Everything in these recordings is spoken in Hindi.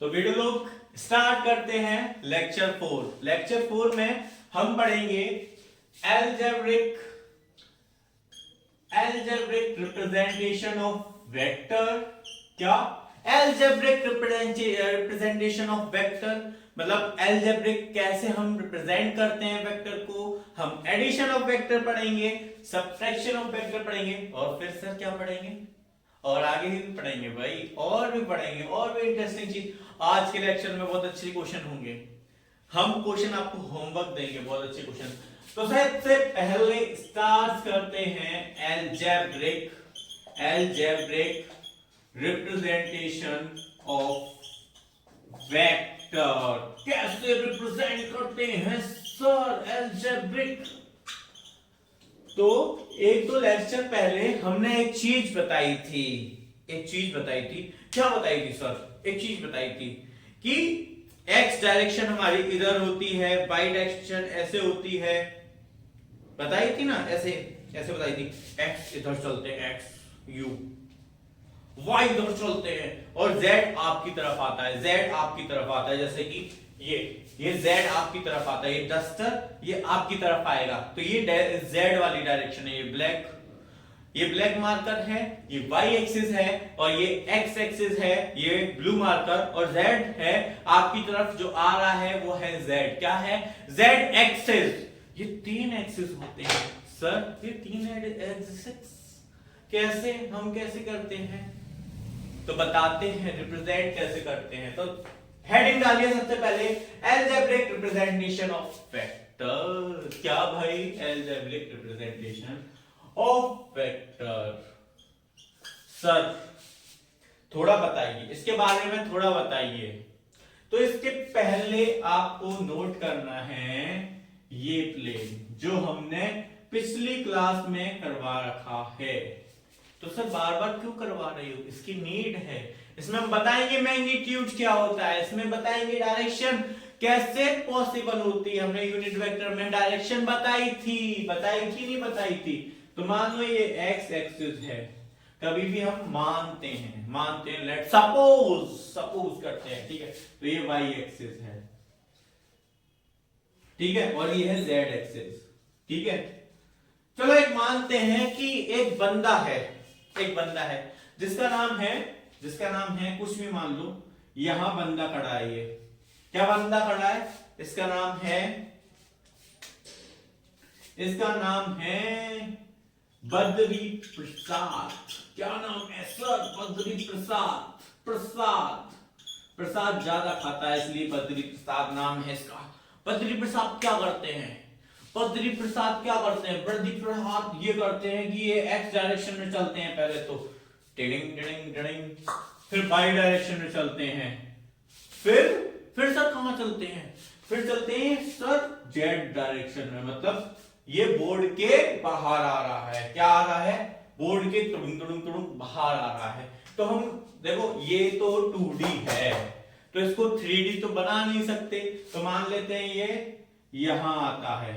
तो वीडियो लोग स्टार्ट करते हैं लेक्चर 4। लेक्चर 4 में हम पढ़ेंगे एल्जेब्रिक रिप्रेजेंटेशन ऑफ वेक्टर। क्या? एल्जेब्रिक रिप्रेजेंटेशन ऑफ वेक्टर मतलब एल्जेब्रिक कैसे हम रिप्रेजेंट करते हैं वेक्टर को। हम एडिशन ऑफ वेक्टर पढ़ेंगे, सब्ट्रैक्शन ऑफ वेक्टर पढ़ेंगे और फिर सर क्या पढ़ेंगे और आगे भी पढ़ेंगे भाई, और भी पढ़ेंगे और भी इंटरेस्टिंग चीज। आज के लेक्चर में बहुत अच्छे क्वेश्चन होंगे। हम क्वेश्चन आपको होमवर्क देंगे, बहुत अच्छे क्वेश्चन। तो सबसे पहले स्टार्ट करते हैं एल्जेब्रिक रिप्रेजेंटेशन ऑफ वेक्टर। कैसे रिप्रेजेंट करते हैं सर एल्जेब्रिक? तो एक दो लेक्चर पहले हमने एक चीज बताई थी। क्या बताई थी सर? एक चीज बताई थी कि एक्स डायरेक्शन हमारी इधर होती है, वाई डायरेक्शन ऐसे होती है, बताई थी ना, ऐसे बताई थी। एक्स इधर चलते हैं, एक्स यू, वाई इधर चलते हैं और जेड आपकी तरफ आता है, जैसे कि ये जेड आपकी तरफ आता है, ये डस्टर ये आपकी तरफ आएगा। तो ये जेड वाली डायरेक्शन है, ये ब्लैक मार्कर है, ये वाई एक्सिस है और ये एक्स एक्सिस है, ये ब्लू मार्कर, और जेड है आपकी तरफ जो आ रहा है वो है जेड। क्या है? Z axis. ये तीन एक्सिस होते हैं सर, ये तीन एक्सिस कैसे हम कैसे करते हैं तो बताते हैं, रिप्रेजेंट कैसे करते हैं। तो हेडिंग डालिए सबसे पहले, एल्जेब्रिक रिप्रेजेंटेशन ऑफ वेक्टर। क्या भाई? Algebraic representation of vector. Sir थोड़ा बताइए इसके बारे में, थोड़ा बताइए। तो इसके पहले आपको नोट करना है ये प्लेन जो हमने पिछली क्लास में करवा रखा है। तो सर बार बार क्यों करवा रही हो? इसकी नीड है। इसमें हम बताएंगे मैग्नीट्यूड क्या होता है, इसमें बताएंगे डायरेक्शन कैसे पॉसिबल होती है। हमने यूनिट वेक्टर में डायरेक्शन बताई थी नहीं बताई थी? तो मान लो ये एक्स एक्सिस है, कभी भी हम मानते हैं लेट सपोज करते हैं, ठीक है। तो ये वाई एक्सिस है, ठीक है, और ये है जेड एक्सिस, ठीक है। चलो एक मानते हैं कि एक बंदा है जिसका नाम है कुछ भी मान लो, यहां बंदा खड़ा है। ये क्या बंदा खड़ा है? इसका नाम है बद्री प्रसाद। क्या नाम है सर? बद्री प्रसाद ज्यादा खाता है इसलिए बद्री प्रसाद नाम है इसका। बद्री प्रसाद क्या करते हैं? बद्री प्रसाद ये करते हैं कि ये एक्स डायरेक्शन में चलते हैं पहले तो, टिडिंग, फिर वाई डायरेक्शन में चलते हैं, फिर सर कहां चलते हैं? फिर चलते हैं सर जेड डायरेक्शन में, मतलब ये बोर्ड के बाहर आ रहा है। क्या आ रहा है? बोर्ड के तुड़ुंग बाहर आ रहा है। तो हम देखो ये तो 2D है, तो इसको 3D तो बना नहीं सकते, तो मान लेते हैं ये यहां आता है,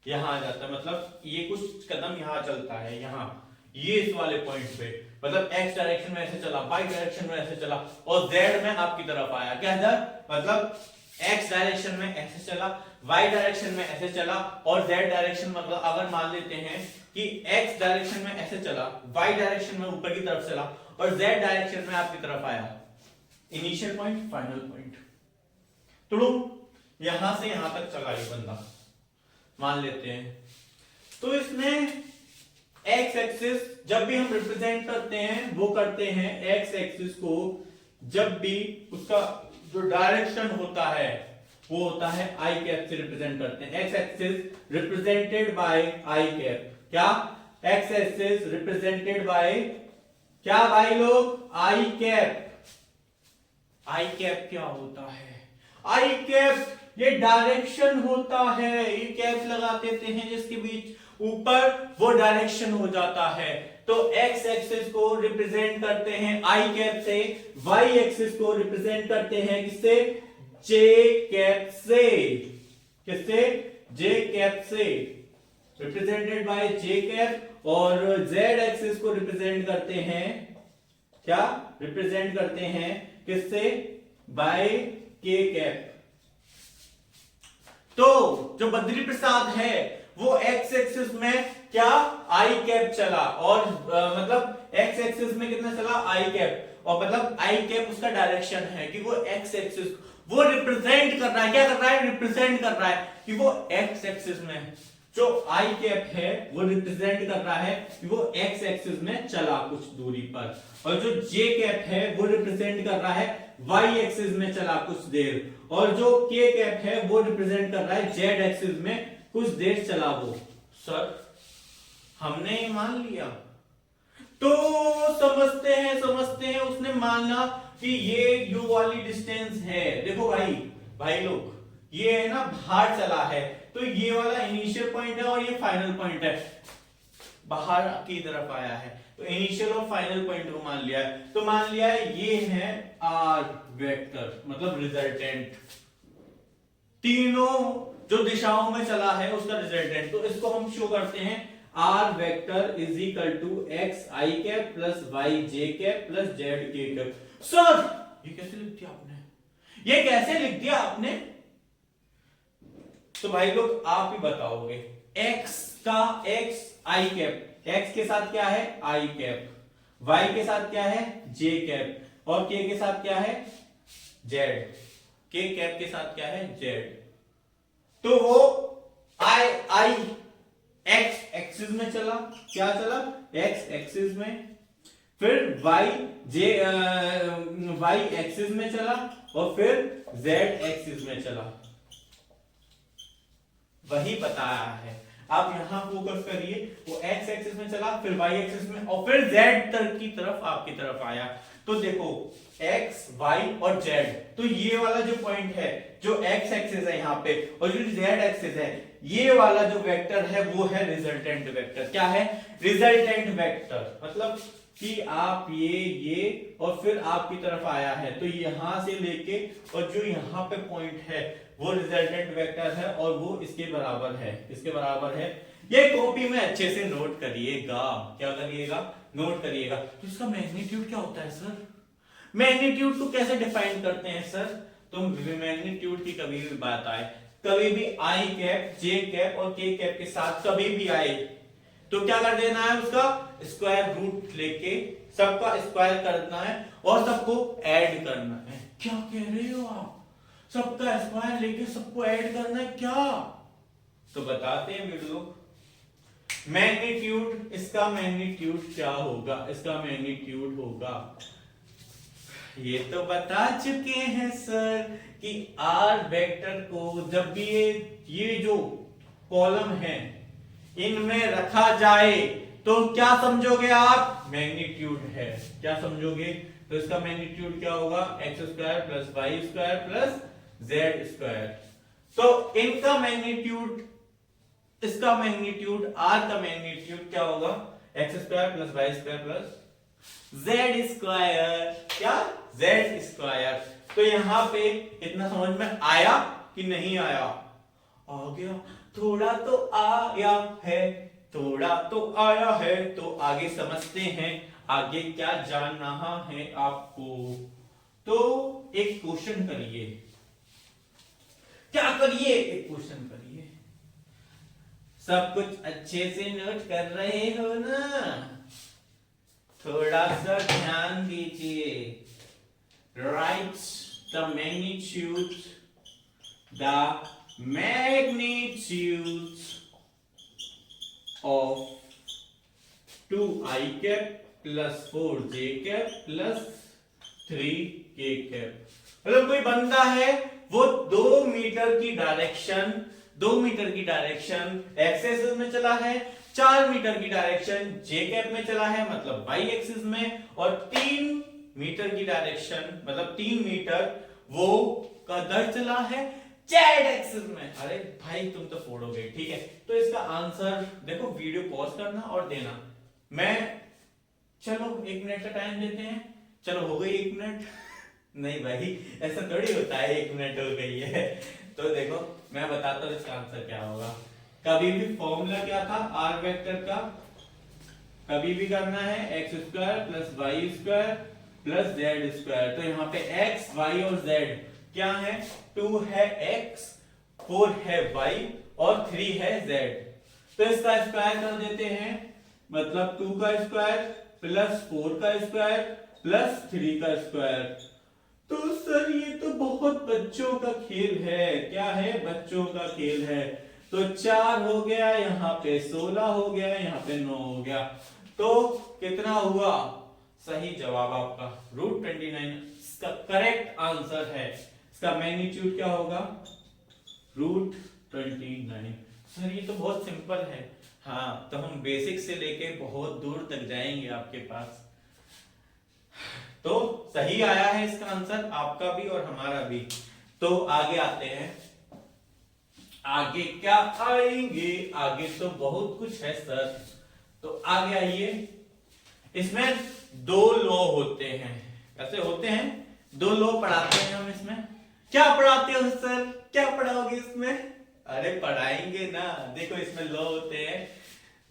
यहां आ जाता है, मतलब ये कुछ कदम यहां चलता है, यहां ये इस वाले पॉइंट पे, मतलब एक्स डायरेक्शन में ऐसे चला, वाई डायरेक्शन में ऐसे चला और जेड में आपकी तरफ आया। क्या सर? मतलब एक्स डायरेक्शन में ऐसे चला, वाई डायरेक्शन में ऐसे चला और जेड डायरेक्शन, मतलब अगर मान लेते हैं कि एक्स डायरेक्शन में ऐसे चला, वाई डायरेक्शन में ऊपर की तरफ चला और जेड डायरेक्शन में आपकी तरफ आया, इनिशियल पॉइंट फाइनल पॉइंट, तो यहां से यहां तक चला ये बंदा, मान लेते हैं। तो इसमें एक्स एक्सिस जब भी हम रिप्रेजेंट करते हैं वो करते हैं एक्स एक्सिस को, जब भी उसका जो डायरेक्शन होता है वो होता है आई कैप से रिप्रेजेंट करते हैं। X axis represented by I cap. क्या? एक्स एक्सिस रिप्रेजेंटेड बाय क्या भाई लोग? आई कैप। आई कैप क्या होता है? आई कैप ये डायरेक्शन होता है, ये कैप लगा देते हैं जिसके बीच ऊपर वो डायरेक्शन हो जाता है। तो एक्स एक्सिस को रिप्रेजेंट करते हैं आई कैप से, वाई एक्सिस को रिप्रेजेंट करते हैं किससे? जे कैप से। किससे? जे कैप से, रिप्रेजेंटेड बाय जे कैप। और जेड एक्सिस को रिप्रेजेंट करते हैं, क्या रिप्रेजेंट करते हैं किससे? बाय के कैप। तो जो बद्री प्रसाद है वो एक्स एक्सिस में क्या आई कैप चला, और मतलब एक्स एक्सिस में कितना चला आई कैप, और मतलब आई कैप उसका डायरेक्शन है कि वो एक्स एक्सिस वो रिप्रेजेंट कर रहा है, क्या कर रहा है, रिप्रेजेंट कर रहा है कि वो एक्स एक्सिस में जो आई कैप है वो रिप्रेजेंट कर रहा है कि वो एक्स एक्सिस में चला कुछ दूरी पर, और जो जे कैप है वो रिप्रेजेंट कर रहा है वाई एक्सिस में चला कुछ देर, और जो के कैप है वो रिप्रेजेंट कर रहा है जेड एक्सिस में कुछ देर चला वो। सर हमने ये मान लिया, तो समझते हैं उसने माना कि ये यू वाली डिस्टेंस है। देखो भाई लोग, ये है ना बाहर चला है, तो ये वाला इनिशियल पॉइंट है और ये फाइनल पॉइंट है, बाहर की तरफ आया है, तो इनिशियल और फाइनल पॉइंट को मान लिया है। तो मान लिया है ये है आर वेक्टर, मतलब रिजल्टेंट, तीनों जो दिशाओं में चला है उसका रिजल्टेंट। तो इसको हम शो करते हैं R vector is equal to x i cap plus y j cap plus z k cap. Sir ये कैसे लिख दिया आपने, ये कैसे लिख दिया आपने? तो भाई लोग आप ही बताओगे। एक्स का एक्स आई कैप, एक्स के साथ क्या है आई कैप, वाई के साथ क्या है जे कैप, और के के साथ क्या है जेड, के कैप के साथ क्या है जेड। तो वो आई एक्स एक्सिस में चला, क्या चला एक्स एक्सिस में, फिर वाई एक्सिस में चला, और फिर जेड एक्सिस में चला। वही बताया है, आप यहां फोकस करिए। वो एक्स एक्सिस में चला, फिर वाई एक्सिस में, और फिर जेड तक की तरफ आपकी तरफ आया। तो देखो एक्स वाई और जेड, तो ये वाला जो पॉइंट है जो एक्स एक्सिस है यहाँ पे, और जो जेड एक्सिस है, ये वाला जो वेक्टर है वो है रिजल्टेंट वेक्टर। क्या है रिजल्टेंट वेक्टर, मतलब कि आप ये और फिर आपकी तरफ आया है, तो यहां से लेके और जो यहाँ पे पॉइंट है वो रिजल्टेंट वेक्टर है, और वो इसके बराबर है, इसके बराबर है। ये कॉपी में अच्छे से नोट करिएगा, क्या करिएगा नोट करिएगा। तो इसका मैग्नीट्यूड क्या होता है सर, मैग्नीट्यूड को कैसे डिफाइन करते हैं सर? तो मैग्नीट्यूड की कभी भी बात आए, कभी भी आई कैप जे कैप और के कैप के साथ कभी भी आए, तो क्या कर देना है, उसका स्क्वायर रूट लेके सबका स्क्वायर करना है और सबको ऐड करना है। क्या कह रहे हो आप, सबका स्क्वायर लेके सबको ऐड करना है क्या? तो बताते हैं वीडियो। मैग्नीट्यूड, इसका मैग्नीट्यूड क्या होगा, इसका मैग्नीट्यूड होगा, ये तो बता चुके हैं सर कि आर वेक्टर को जब भी ये जो कॉलम है इनमें रखा जाए तो क्या समझोगे आप, मैग्नीट्यूड है। क्या समझोगे? तो इसका मैग्नीट्यूड क्या होगा, x square plus y square plus z square. तो इनका मैग्नीट्यूड, इसका मैग्नीट्यूड आर का मैग्नीट्यूड क्या होगा, x square plus y square plus z square, क्या जेड स्क्वायर। तो यहां पे इतना समझ में आया कि नहीं आया? आ गया, थोड़ा तो आया है, थोड़ा तो आया है। तो आगे समझते हैं, आगे क्या जानना है आपको। तो एक क्वेश्चन करिए, क्या करिए, एक क्वेश्चन करिए। सब कुछ अच्छे से नोट कर रहे हो ना? थोड़ा सा ध्यान दीजिए। Right the magnitude, the magnitude of 2i cap plus 4j cap plus 3k cap। मतलब कोई बंदा है वो 2 मीटर की डायरेक्शन एक्स एक्सिस में चला है, 4 मीटर की डायरेक्शन जे कैप में चला है मतलब वाई एक्सिस में, और 3 मीटर की डायरेक्शन मतलब 3 मीटर वो कदर चला है जेड एक्सिस में। अरे भाई तुम तो फोड़ोगे, ठीक है। तो इसका आंसर देखो, वीडियो पॉज करना और देना। मैं चलो 1 मिनट का टाइम देते हैं। चलो हो गई 1 मिनट? नहीं भाई ऐसा थोड़ी होता है 1 मिनट हो गई है। तो देखो मैं बताता हूँ इसका आंसर क्या होगा। कभी भी फॉर्मूला क्या था आर वेक्टर का, कभी भी करना है x square plus y square plus z square. तो यहाँ पे एक्स वाई और जेड क्या है, 2 है एक्स, 4 है वाई और 3 है जेड। तो इसका स्क्वायर कर देते हैं, मतलब 2 का स्क्वायर प्लस 4 का स्क्वायर प्लस 3 का स्क्वायर। तो सर ये तो बहुत बच्चों का खेल है। क्या है, बच्चों का खेल है। तो 4 हो गया, यहाँ पे 16 हो गया, यहाँ पे 9 हो गया। तो कितना हुआ, सही जवाब आपका √29 इसका करेक्ट आंसर है। इसका मैग्नीट्यूड क्या होगा, √29। सर ये तो बहुत सिंपल है। हाँ, तो हम बेसिक से लेके बहुत दूर तक जाएंगे आपके पास। तो सही आया है इसका आंसर, आपका भी और हमारा भी। तो आगे आते हैं, आगे क्या आएंगे, आगे तो बहुत कुछ है सर। तो आगे आइए, इसमें 2 लॉ होते हैं। कैसे होते हैं, 2 लॉ पढ़ाते हैं हम इसमें। क्या पढ़ाते हो सर, क्या पढ़ाओगे इसमें? अरे पढ़ाएंगे ना। देखो इसमें लॉ होते हैं,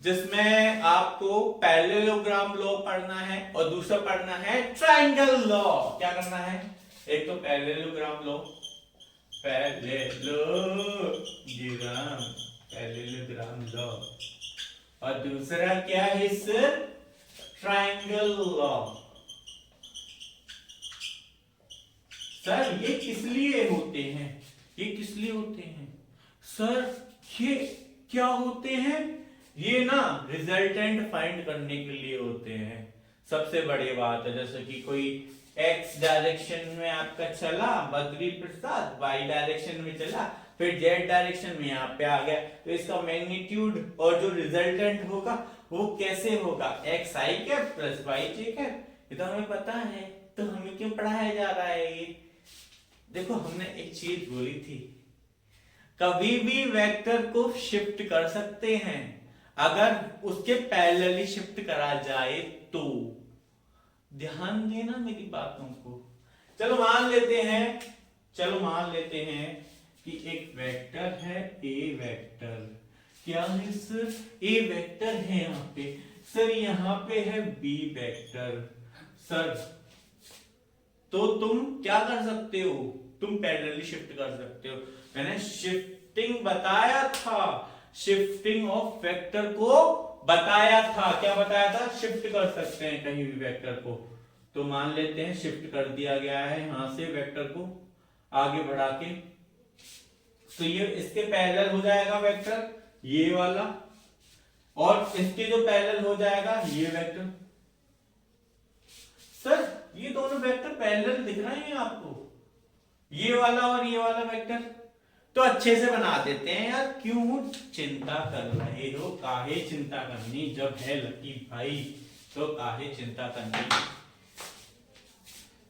जिसमें आपको पैरेललोग्राम लॉ पढ़ना है और दूसरा पढ़ना है ट्रायंगल लॉ। क्या करना है, एक तो पैरेललोग्राम लॉ, पैरेललोग्राम लॉ, और दूसरा क्या है सर, ट्रायंगल लॉ। सर ये किस लिए होते हैं, ये किस लिए होते हैं सर? ये क्या होते हैं, ये ना रिजल्टेंट फाइंड करने के लिए होते हैं। सबसे बड़ी बात है, जैसे कि कोई एक्स डायरेक्शन में आपका चला बद्री प्रसाद, वाई डायरेक्शन में चला, फिर जेड डायरेक्शन में यहाँ पे आ गया, तो इसका मैग्नीट्यूड और जो रिजल्टेंट होगा वो कैसे होगा, x i cap plus y j cap. ये तो हमें पता है, तो हमें क्यों पढ़ाया जा रहा है ये? देखो हमने एक चीज बोली थी, कभी भी वेक्टर को शिफ्ट कर सकते हैं अगर उसके पैरेलली शिफ्ट करा जाए तो। ध्यान देना मेरी बातों को। चलो मान लेते हैं, चलो मान लेते हैं कि एक वेक्टर है ए वेक्टर। क्या है सर, ए वेक्टर है यहाँ पे। सर यहाँ पे है बी वेक्टर। सर तो तुम क्या कर सकते हो, तुम पैरेलली शिफ्ट कर सकते हो। मैंने शिफ्टिंग बताया था, शिफ्टिंग ऑफ वेक्टर को बताया था। क्या बताया था, शिफ्ट कर सकते हैं कहीं भी वेक्टर को। तो मान लेते हैं शिफ्ट कर दिया गया है यहां से वेक्टर को आगे बढ़ा के, तो ये इसके पैरेलल हो जाएगा वेक्टर ये वाला, और इसके जो पैरेलल हो जाएगा ये वेक्टर। सर ये दोनों वेक्टर पैरेलल दिख रहे हैं आपको, ये वाला और ये वाला वेक्टर। तो अच्छे से बना देते हैं यार, क्यों चिंता कर रहे हो, काहे चिंता करनी, जब है लकी भाई तो काहे चिंता करनी।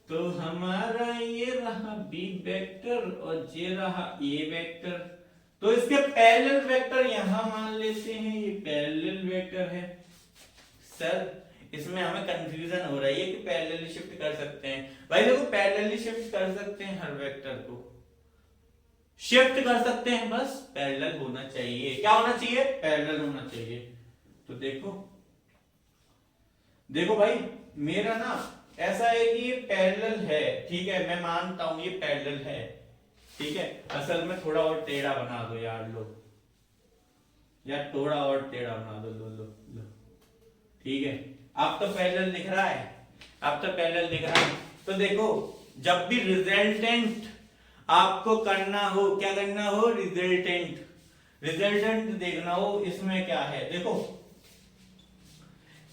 तो हमारा ये रहा बी वेक्टर और ये रहा ए वेक्टर। तो इसके पैरेलल वेक्टर यहां मान लेते हैं, ये पैरेलल वेक्टर है। सर इसमें हमें कंफ्यूजन हो रही है कि पैरेलली शिफ्ट कर सकते हैं। भाई देखो पैरेलली शिफ्ट कर सकते हैं, हर वेक्टर को शिफ्ट कर सकते हैं, बस पैरेलल होना चाहिए। क्या होना चाहिए, पैरेलल होना चाहिए। तो देखो देखो भाई, मेरा ना ऐसा है कि ये पैरेलल है, ठीक है, मैं मानता हूं ये पैरेलल है, ठीक है। असल में थोड़ा और टेढ़ा बना दो यार, लो यार थोड़ा और टेढ़ा बना दो, लो लो लो, ठीक है। अब तो पैरेलल दिख रहा है, अब तो पैरेलल दिख रहा है। तो देखो जब भी रिजल्टेंट आपको करना हो, क्या करना हो, रिजल्टेंट, रिजल्टेंट देखना हो, इसमें क्या है देखो,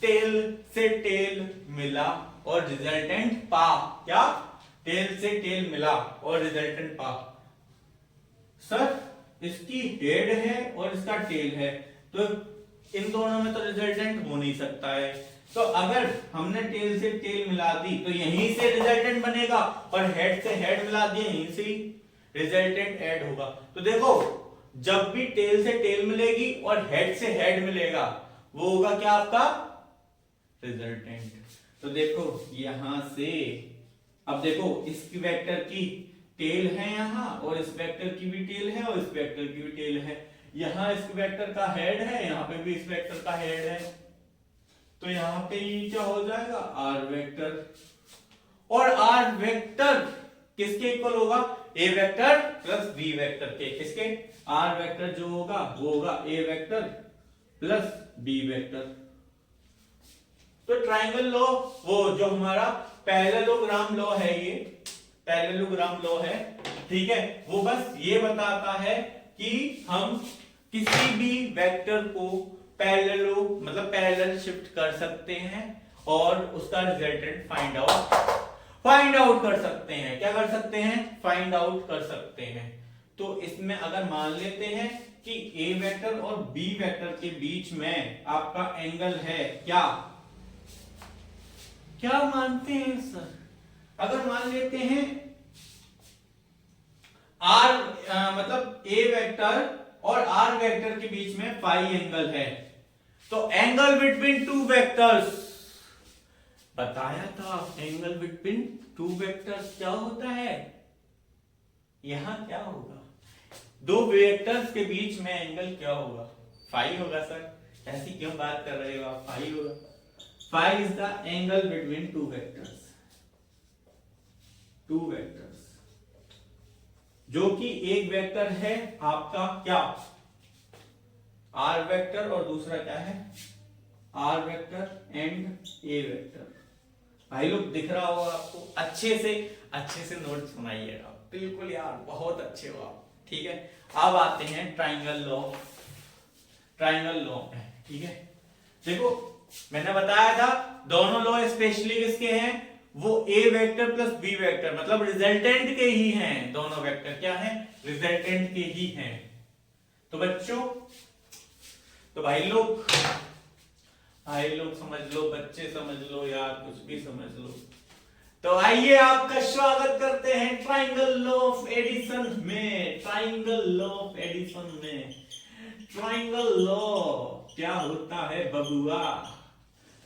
टेल से टेल मिला और रिजल्टेंट पा। क्या, टेल से टेल मिला और रिजल्टेंट पा। सर इसकी हेड है और इसका टेल है, तो इन दोनों में तो रिजल्टेंट हो नहीं सकता है। तो अगर हमने टेल से टेल मिला दी तो यहीं से रिजल्टेंट बनेगा, और हेड से हेड मिला दिया यहीं से रिजल्टेंट ऐड होगा। तो देखो जब भी टेल से टेल मिलेगी और हेड से हेड मिलेगा, वो होगा क्या, आपका रिजल्टेंट। तो देखो यहां से, अब देखो इस वेक्टर की टेल है यहां, और इस वेक्टर की भी टेल है, और इस वेक्टर की भी टेल है। यहां इस वेक्टर का हेड है, यहां पे भी इस वेक्टर का हेड है। तो यहां पे ये क्या हो जाएगा, आर वेक्टर। और आर वेक्टर किसके इक्वल होगा, ए वेक्टर प्लस बी वेक्टर के। किसके, आर वेक्टर जो होगा वो होगा ए वेक्टर प्लस बी वेक्टर। तो ट्राइंगल लॉ, वो जो हमारा पैरेललोग्राम लॉ है, ये पैरेललोग्राम लॉ है, ठीक है, वो बस ये बताता है कि हम किसी भी वेक्टर को पैरेललो मतलब पैरेलल शिफ्ट कर सकते हैं और उसका रिजल्टेंट फाइंड आउट कर सकते हैं। क्या कर सकते हैं, फाइंड आउट कर सकते हैं। तो इसमें अगर मान लेते हैं कि ए वेक्टर और बी वेक्टर के बीच में आपका एंगल है, क्या मानते हैं सर, अगर मान लेते हैं आर मतलब ए वेक्टर और आर वेक्टर के बीच में फाई एंगल है, तो एंगल बिटवीन टू वेक्टर्स, बताया था एंगल बिटवीन टू वेक्टर्स क्या होता है, यहां क्या होगा, दो वेक्टर्स के बीच में एंगल क्या होगा, फाई होगा सर। ऐसी क्यों बात कर रहे हो आप, फाई होगा। Phi is the angle between two vectors जो कि एक वेक्टर है आपका क्या, आर वेक्टर, और दूसरा क्या है, R vector and A vector. भाई लोग दिख रहा होगा आपको, अच्छे से नोट्स बनाइएगा, बिल्कुल यार बहुत अच्छे हो आप, ठीक है। अब आते हैं ट्राइंगल लॉ में, ठीक है। देखो मैंने बताया था दोनों लॉ स्पेशली किसके हैं, वो ए वेक्टर प्लस बी वेक्टर मतलब रिजल्टेंट के ही हैं, दोनों वेक्टर क्या हैं, रिजल्टेंट के ही हैं। तो बच्चों, तो भाई लोग समझ लो, बच्चे समझ लो यार, कुछ भी समझ लो। तो आइए आपका स्वागत करते हैं ट्राइंगल लॉ ऑफ एडिशन में। ट्राइंगल लॉ क्या होता है बबुआ,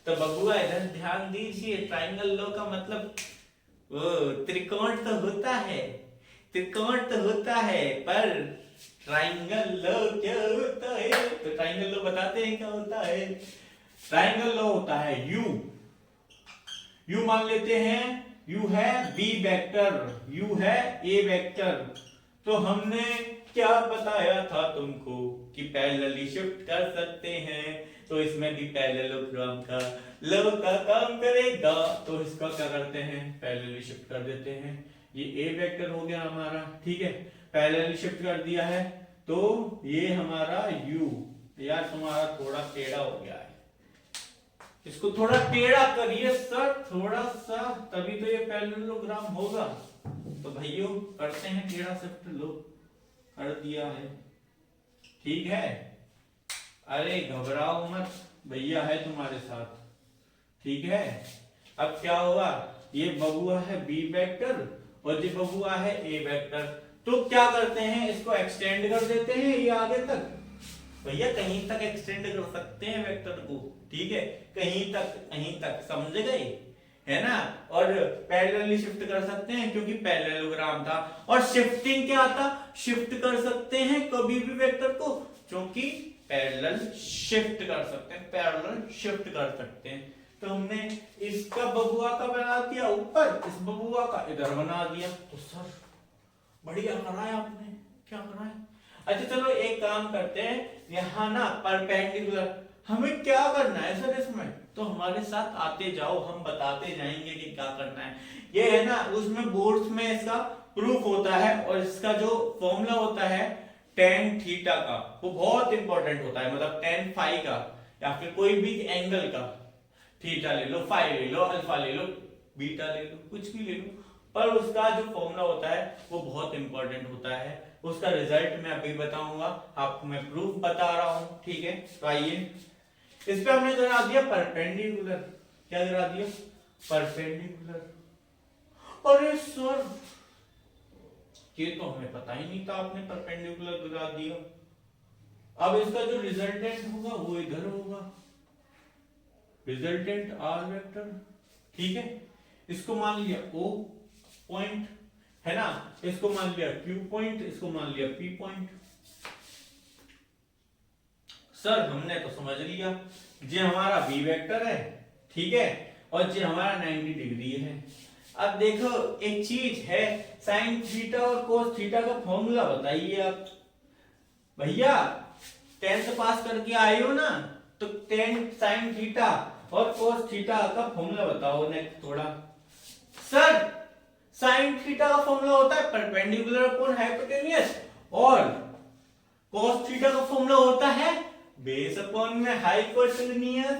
तो बबुआ इधर ध्यान दीजिए। ट्राइंगल लॉ का मतलब वो त्रिकोण तो होता है, पर ट्राइंगल लॉ क्या होता है, तो ट्राइंगल लॉ बताते हैं क्या होता है। ट्राइंगल लॉ होता है यू मान लेते हैं, यू है बी वेक्टर, यू है ए वेक्टर, तो हमने क्या बताया था तुमको कि पैरेलली शिफ्ट कर सकते हैं, तो इसमें भी पैरेललोग्राम का लॉ का काम करेगा। तो इसका क्या करते हैं, पैरेलली शिफ्ट कर देते हैं। ये ए वेक्टर हो गया हमारा, ठीक है, पैरेलली शिफ्ट कर दिया है, तो ये हमारा यू, यार तुम्हारा थोड़ा टेढ़ा हो गया है, इसको थोड़ा टेढ़ा करिए सर, थोड़ा सा, तभी तो ये पैरेललोग्राम होगा। तो भाइयों करते हैं टेढ़ा शिफ्ट, लो कर दिया है, ठीक है। अरे घबराओ मत, भैया है तुम्हारे साथ, ठीक है। अब क्या हुआ, ये बबुआ है बी वेक्टर और ये बबुआ है ए वेक्टर, तो क्या करते हैं, इसको एक्सटेंड कर देते हैं ये आगे तक। भैया कहीं तक एक्सटेंड कर सकते हैं वेक्टर को, ठीक है, कहीं तक समझ गए, है ना। और पैरेलली शिफ्ट कर सकते हैं क्योंकि पैरेललोग्राम था, और शिफ्टिंग क्या था, शिफ्ट कर सकते हैं कभी भी वेक्टर को, क्योंकि पैरेलल शिफ्ट कर सकते हैं। तो हमने इसका बबुआ का बना दिया ऊपर, इस बबुआ का इधर बना दिया, तो सर बढ़िया कराया आपने, क्या कराया। अच्छा चलो एक काम करते हैं, यहाँ ना परपेंडिकुलर हमें क्या करना है सर इसमें, तो हमारे साथ आते जाओ, हम बताते जाएंगे कि क्या करना है। ये है ना, उसमें बोर्ड्स में इसका प्रूफ होता है, और इसका जो फॉर्मूला होता है tan थीटा का, वो बहुत इंपॉर्टेंट होता है, मतलब tan फाई का, या फिर कोई भी एंगल का, थीटा ले लो, फाई ले लो, अल्फा ले लो, बीटा ले लो, कुछ भी ले लो, पर उसका जो फॉर्मूला होता है वो बहुत इंपॉर्टेंट होता है। उसका रिजल्ट मैं अभी बताऊंगा, आपको मैं प्रूफ बता रहा हूं, ठीक है। तो आइए इस पे हमने करा दिया परपेंडिकुलर, क्या करा दिया, परपेंडिकुलर। अरे सर ये तो हमें पता ही नहीं था, आपने परपेंडिकुलर करा दिया। अब इसका जो रिजल्टेंट होगा वो इधर होगा, रिजल्टेंट आर वेक्टर, ठीक है। इसको मान लिया O पॉइंट, है ना, इसको मान लिया Q पॉइंट, इसको मान लिया P पॉइंट। सर हमने तो समझ लिया, ये हमारा B वेक्टर है, ठीक है, और ये हमारा 90 डिग्री है। अब देखो एक चीज है, साइन थीटा और कोस थीटा का फॉर्मूला बताइए आप भैया। 10th पास करके आए हो ना, तो 10 साइन थीटा और कोस थीटा का फॉर्मूला बताओ नेक्स्ट थोड़ा। सर साइन थीटा का फॉर्मूला होता है परपेंडिकुलर अपॉन हाइपोटेन्यूज, और कोस थीटा का फॉर्मूला होता है बेस अपॉन में हाइपोटेन्यूज।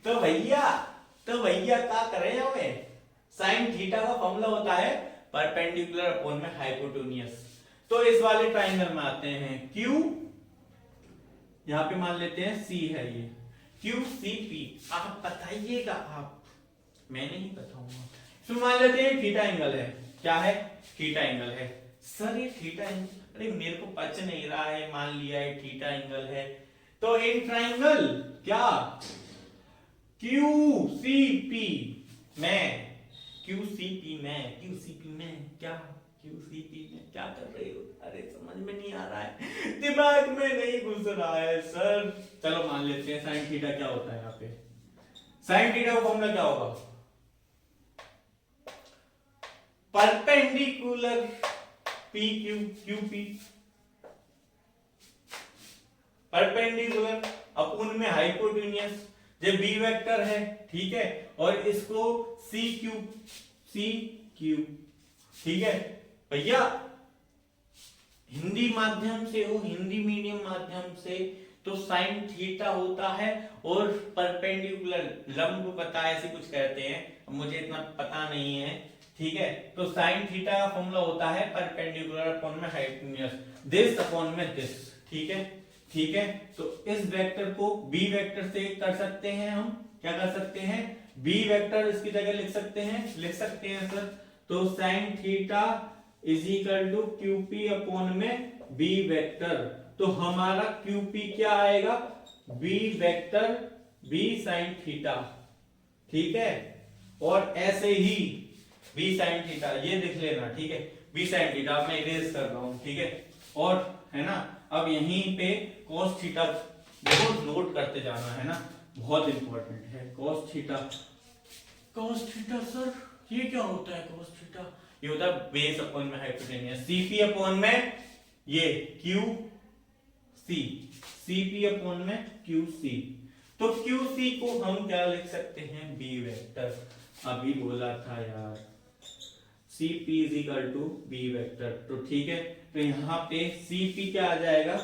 तो भैया क्या करें हमें, साइन थीटा का फॉर्मूला होता है परपेंडिकुलर अपॉन में हाइपोटेन्यूज। तो इस वाले ट्राइंगल में आते हैं Q, यहां पे मान लेते हैं C है ये QCP। आप बताइएगा, आप मैं नहीं बताऊंगा। इसमें मान लेते हैं थीटा एंगल है, क्या है थीटा एंगल है। सर ये थीटा एंगल, अरे मेरे को पच नहीं रहा है, मान लिया है थीटा एंगल है। तो इन ट्राइंगल क्या QCP में क्या कर रहे हो, अरे समझ में नहीं आ रहा है, दिमाग में नहीं घुस रहा है सर। चलो मान लेते हैं साइन थीटा क्या होता है। यहाँ पे साइन थीटा का फॉर्मूला क्या होगा, परपेंडिकुलर QP परपेंडिकुलर अपोन में हाइपोटेन्यूज, ये बी वेक्टर है, ठीक है, और इसको CQ ठीक है भैया। हिंदी माध्यम से हो, हिंदी मीडियम माध्यम से, तो साइन थीटा होता है और परपेंडिकुलर लंब पता है ऐसे कुछ कहते हैं, मुझे इतना पता नहीं है, ठीक है। तो साइन थीटा का फॉर्मूला होता है परपेंडिकुलर अपॉन में हाइपोटेन्यूज, दिस अपॉन में दिस, ठीक है। तो इस वेक्टर को बी वेक्टर से कर सकते हैं हम, क्या कर सकते हैं, बी वेक्टर इसकी जगह लिख सकते हैं सर। तो sine theta is equal to QP upon में बी वेक्टर। तो हमारा QP क्या आएगा, B vector B sine theta, ठीक है। और ऐसे ही बी साइन थीटा ये लिख लेना, ठीक है, बी साइन थीटा मैं इरेज कर रहा हूं, ठीक है। और है ना, अब यहीं पे cos थीटा देखो, नोट करते जाना है ना, बहुत इंपॉर्टेंट है। cos थीटा सर ये क्या होता है, cos थीटा ये होता है बेस अपॉन में हाइपोटेन्यूज, CP अपॉन में ये CP अपॉन में QC। तो QC को हम क्या लिख सकते हैं, बी वेक्टर, अभी बोला था यार, CP is equal to B vector. तो ठीक है, तो यहां पे CP क्या आ जाएगा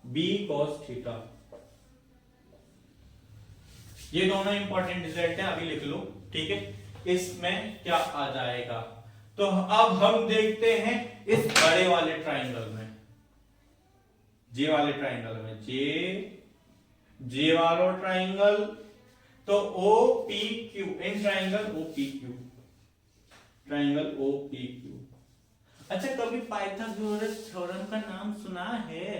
B cos थीटा। ये दोनों इंपॉर्टेंट रिजल्ट है, अभी लिख लो, ठीक है। इसमें क्या आ जाएगा, तो अब हम देखते हैं इस बड़े वाले ट्राइंगल में, जे वाले ट्राइंगल में, जे वाला ट्राइंगल, तो OPQ इन ट्राइंगल OPQ। अच्छा, कभी पाइथागोरस थ्योरम का नाम सुना है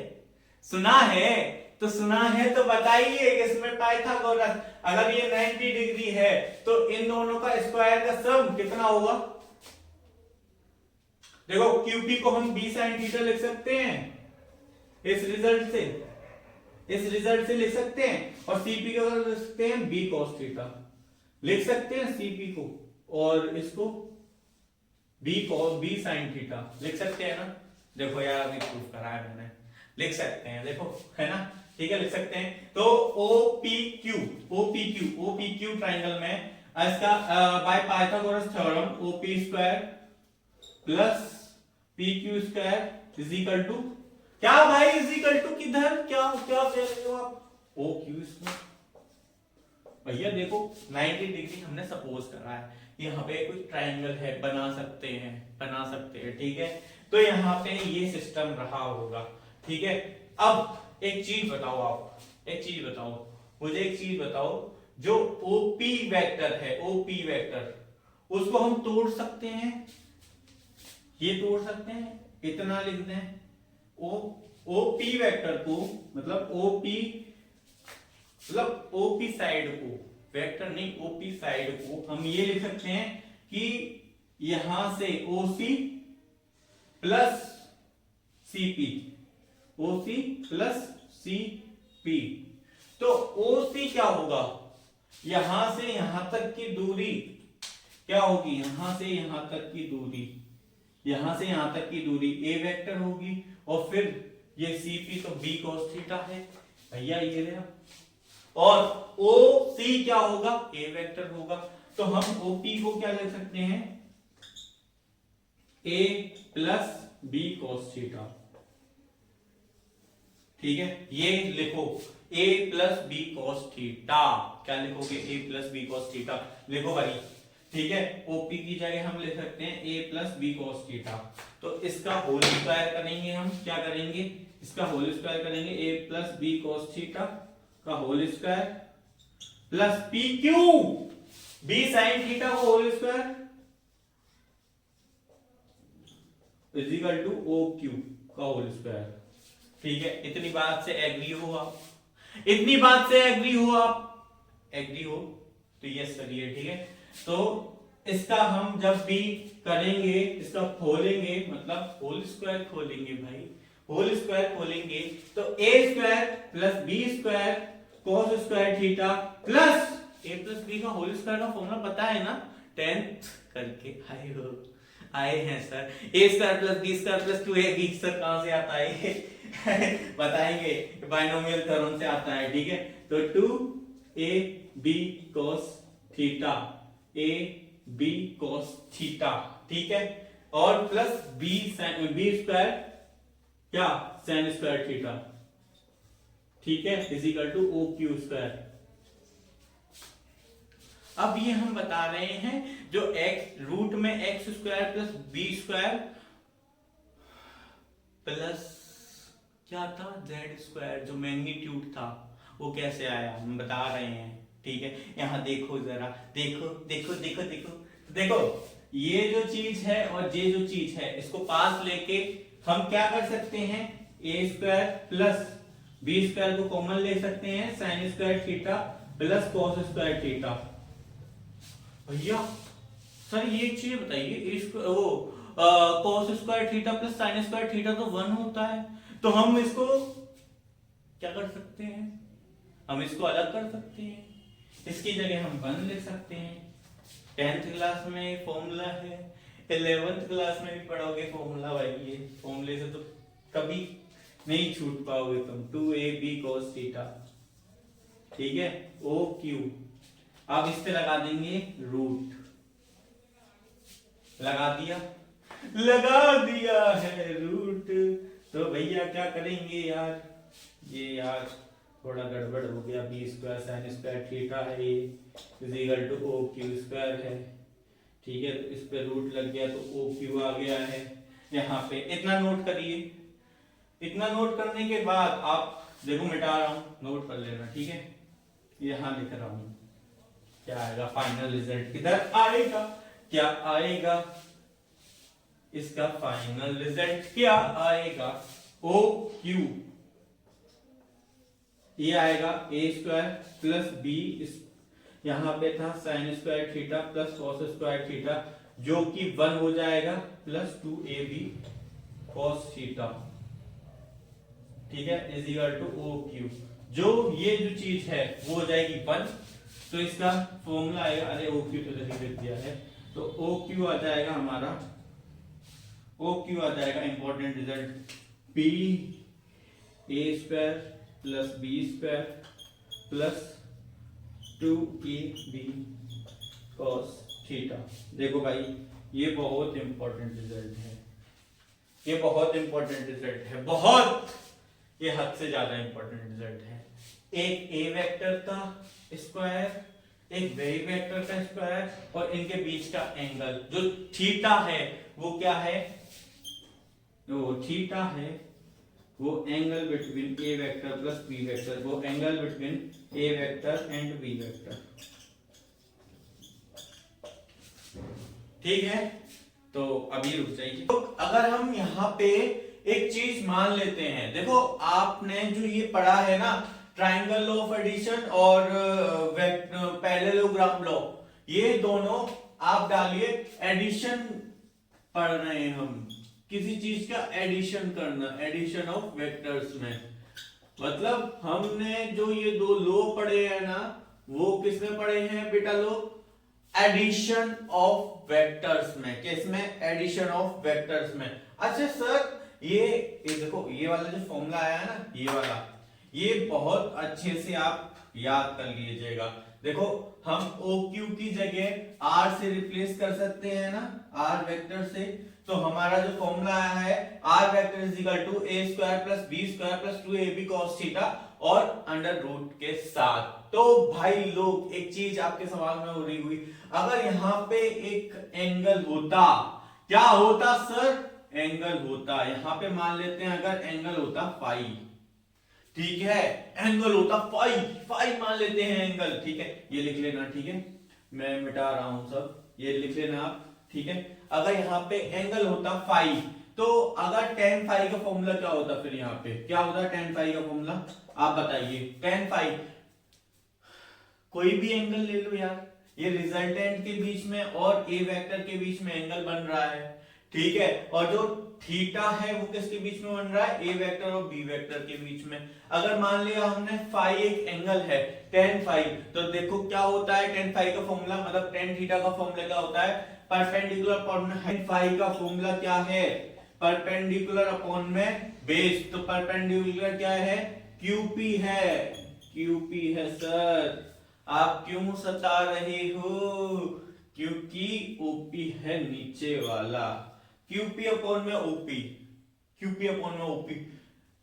तो बताइए, इसमें पाइथागोरस अगर ये 90 डिग्री है तो इन दोनों का स्क्वायर का सम कितना होगा। देखो QP को हम B sin थीटा लिख सकते हैं, इस रिजल्ट से लिख सकते हैं, और CP को लिख सकते हैं B cos थीटा, लिख सकते हैं CP को, और इसको B sin थीटा लिख सकते हैं ना। देखो यार अभी प्रूफ करा है मैंने, लिख सकते हैं, देखो है ना, ठीक है, लिख सकते हैं। तो OPQ ट्राइंगल में इसका by Pythagoras theorem OP square plus PQ square is equal to क्या भाई, इज इक्वल टू किधर, क्या कह रहे हो आप, OQ स्क्वायर। भैया देखो 90 डिग्री हमने सपोज करा है, यहाँ पे कोई ट्राइंगल है, बना सकते हैं, ठीक है। तो यहाँ पे ये सिस्टम रहा होगा, ठीक है। अब एक चीज बताओ, मुझे एक चीज बताओ, जो OP वेक्टर है, OP वेक्टर, उसको हम तोड़ सकते हैं, ये तोड़ सकते हैं, इतना लिख दें, OP वेक्टर को, मतलब OP साइड को, वेक्टर नहीं, OP साइड को हम ये लिख सकते हैं कि यहां से OC प्लस CP, तो OC क्या होगा, यहां से यहां तक की दूरी क्या होगी, यहां से यहां तक की दूरी, यहां से यहां तक की दूरी ए वेक्टर होगी, और फिर ये सीपी तो बी cos थीटा है भैया, ये रहा। और ओ सी क्या होगा, ए वेक्टर होगा। तो हम ओपी को क्या लिख सकते हैं, A plus B cos theta. ठीक है, ये लिखो a plus B cos theta. क्या लिखोगे, a plus B cos theta लिखो भाई। ठीक है, ओपी की जगह हम लिख सकते हैं a plus B cos theta. तो इसका होल स्क्वायर करेंगे, हम क्या करेंगे, इसका होल स्क्वायर करेंगे, a plus B cos theta का whole square plus P Q B sine theta का whole square is equal to O Q का होल स्क्वायर। ठीक है, इतनी बात से एग्री हो आप, इतनी बात से एग्री हो आप, एग्री हो तो यस करिए। ठीक है, तो इसका हम जब भी करेंगे, इसका खोलेंगे, मतलब होल स्क्वायर खोलेंगे भाई, होल स्क्वायर खोलेंगे तो A square plus B square cos square theta plus A plus B का होल स्क्वायर का फॉर्मूला पता है ना, 10th करके आए हैं सर। ए square plus B square plus 2ab sir कहां से आता है बताएंगे, बाइनोमियल थ्योरम से आता है। ठीक है, तो 2ab cos theta, a b cos theta. ठीक है, और प्लस b स्क्वायर क्या sin स्क्वायर थीटा। ठीक है, is equal to O Q square. अब ये हम बता रहे हैं जो x रूट में x square plus B square plus क्या था जेड स्क्वायर, जो मैग्नीट्यूड था वो कैसे आया हम बता रहे हैं। ठीक है, यहां देखो जरा, देखो देखो देखो देखो देखो, ये जो चीज है और ये जो चीज है, इसको पास लेके हम क्या कर सकते हैं, ए स्क्वायर प्लस बी स्क्वायर को कॉमन ले सकते हैं, sign square theta plus cos square theta. भैया सर ये एक चीज बताइए, वो cos square theta plus sign square theta तो 1 होता है, तो हम इसको क्या कर सकते हैं, हम इसको अलग कर सकते हैं, इसकी जगह हम 1 लिख सकते हैं। 10th क्लास में फॉर्मूला है, 11th क्लास में भी पढ़ोगे फॉर्मूला भाई, ये फॉर्मूले से तो कभी नहीं छूट पाओगे तुम। 2ab cos theta. ठीक है, ओ क्यू, अब इस पे लगा देंगे रूट, लगा दिया है रूट। तो भैया क्या करेंगे यार, ये यार थोड़ा गड़बड़ हो गया, B square sine square theta है, ये is equal to O Q square है। ठीक है, तो इस पे रूट लग गया तो ओ क्यू आ गया है यहाँ पे। इतना नोट करिए, इतना नोट करने के बाद आप देखो, मिटा रहा हूं, नोट कर लेना। ठीक है, यहां लिख रहा हूं, क्या आएगा फाइनल रिजल्ट, किधर आएगा, क्या आएगा, इसका फाइनल रिजल्ट क्या आएगा, ओ क्यू, ये आएगा ए स्क्वायर प्लस बी, यहां पे था sign square theta plus cos square theta, जो कि 1 हो जाएगा, प्लस 2ab cos थीटा। ठीक है, is equal to O Q, जो ये जो चीज है वो हो जाएगी 1, तो इसका फॉर्मूला आएगा, अरे ओ क्यू तो लिख दिया है, तो ओ क्यू आ जाएगा हमारा, ओ क्यू आ जाएगा important result, B A square plus B square plus 2ab cos theta. देखो भाई, ये बहुत इंपॉर्टेंट रिजल्ट है, ये बहुत इंपॉर्टेंट रिजल्ट है, बहुत, ये हद से ज्यादा इंपॉर्टेंट रिजल्ट है। एक ए वेक्टर का स्क्वायर, एक बी वेक्टर का स्क्वायर, और इनके बीच का एंगल जो थीटा है वो क्या है, वो थीटा है, वो angle between A vector plus B vector, वो angle between A vector and B vector. ठीक है, तो अभी रुक जाइए। तो अगर हम यहाँ पे एक चीज मान लेते हैं, देखो आपने जो ये पढ़ा है ना, ट्राइंगल लॉ ऑफ एडिशन और पैरेललोग्राम लॉ, ये दोनों आप डालिए, एडिशन पढ़ रहे हैं हम, किसी चीज का एडिशन करना, एडिशन ऑफ वेक्टर्स में, मतलब हमने जो ये दो लॉ पढ़े हैं ना, वो किस में पढ़े हैं बेटा लोग? एडिशन ऑफ वेक्टर्स में। किसमें? एडिशन ऑफ वेक्टर्स में। अच्छा सर ये देखो ये वाला जो फॉर्मूला आया है ना, ये वाला, ये बहुत अच्छे से आप याद कर लीजिएगा। देखो हम ओ क्यू की जगह आर से रिप्लेस कर सकते हैं ना, आर वेक्टर से। तो हमारा जो फॉर्मूला आया है R vector is equal to A square plus B square plus 2ab cos theta और अंडर रूट के साथ। तो भाई लोग एक चीज आपके सवाल में हो रही हुई, अगर यहाँ पे एक एंगल होता, क्या होता सर? एंगल होता, यहां पे मान लेते हैं अगर एंगल होता फाई, ठीक है, एंगल होता फाई, फाई मान लेते हैं एंगल, ठीक है, ये लिख लेना, ठीक है, मैं मिटा रहा हूं सब, ये लिख लेना आप, ठीक है। अगर यहाँ पे एंगल होता फाई, तो अगर tan फाई का फॉर्मूला क्या होता? फिर यहाँ पे क्या होता tan फाई का फॉर्मूला? आप बताइए। tan फाई, कोई भी एंगल ले लो यार, ये रिजल्टेंट के बीच में और ए वेक्टर के बीच में एंगल बन रहा है, ठीक है, और जो थीटा है वो किसके बीच में बन रहा है? ए वेक्टर और बी वेक्टर के बीच में। अगर मान लिया हमने फाई एक एंगल है tan फाई, तो देखो क्या होता है tan फाई का फॉर्मूला, मतलब tan थीटा का फॉर्मूला क्या होता है? परपेंडिकुलर अपॉन में tan फाई का फॉर्मूला क्या है? परपेंडिकुलर अपॉन में बेस। तो परपेंडिकुलर क्या है? QP है, QP है सर। आप क्यों सता रहे हो? क्योंकि OP है नीचे वाला, QP अपॉन में OP, QP अपॉन में OP।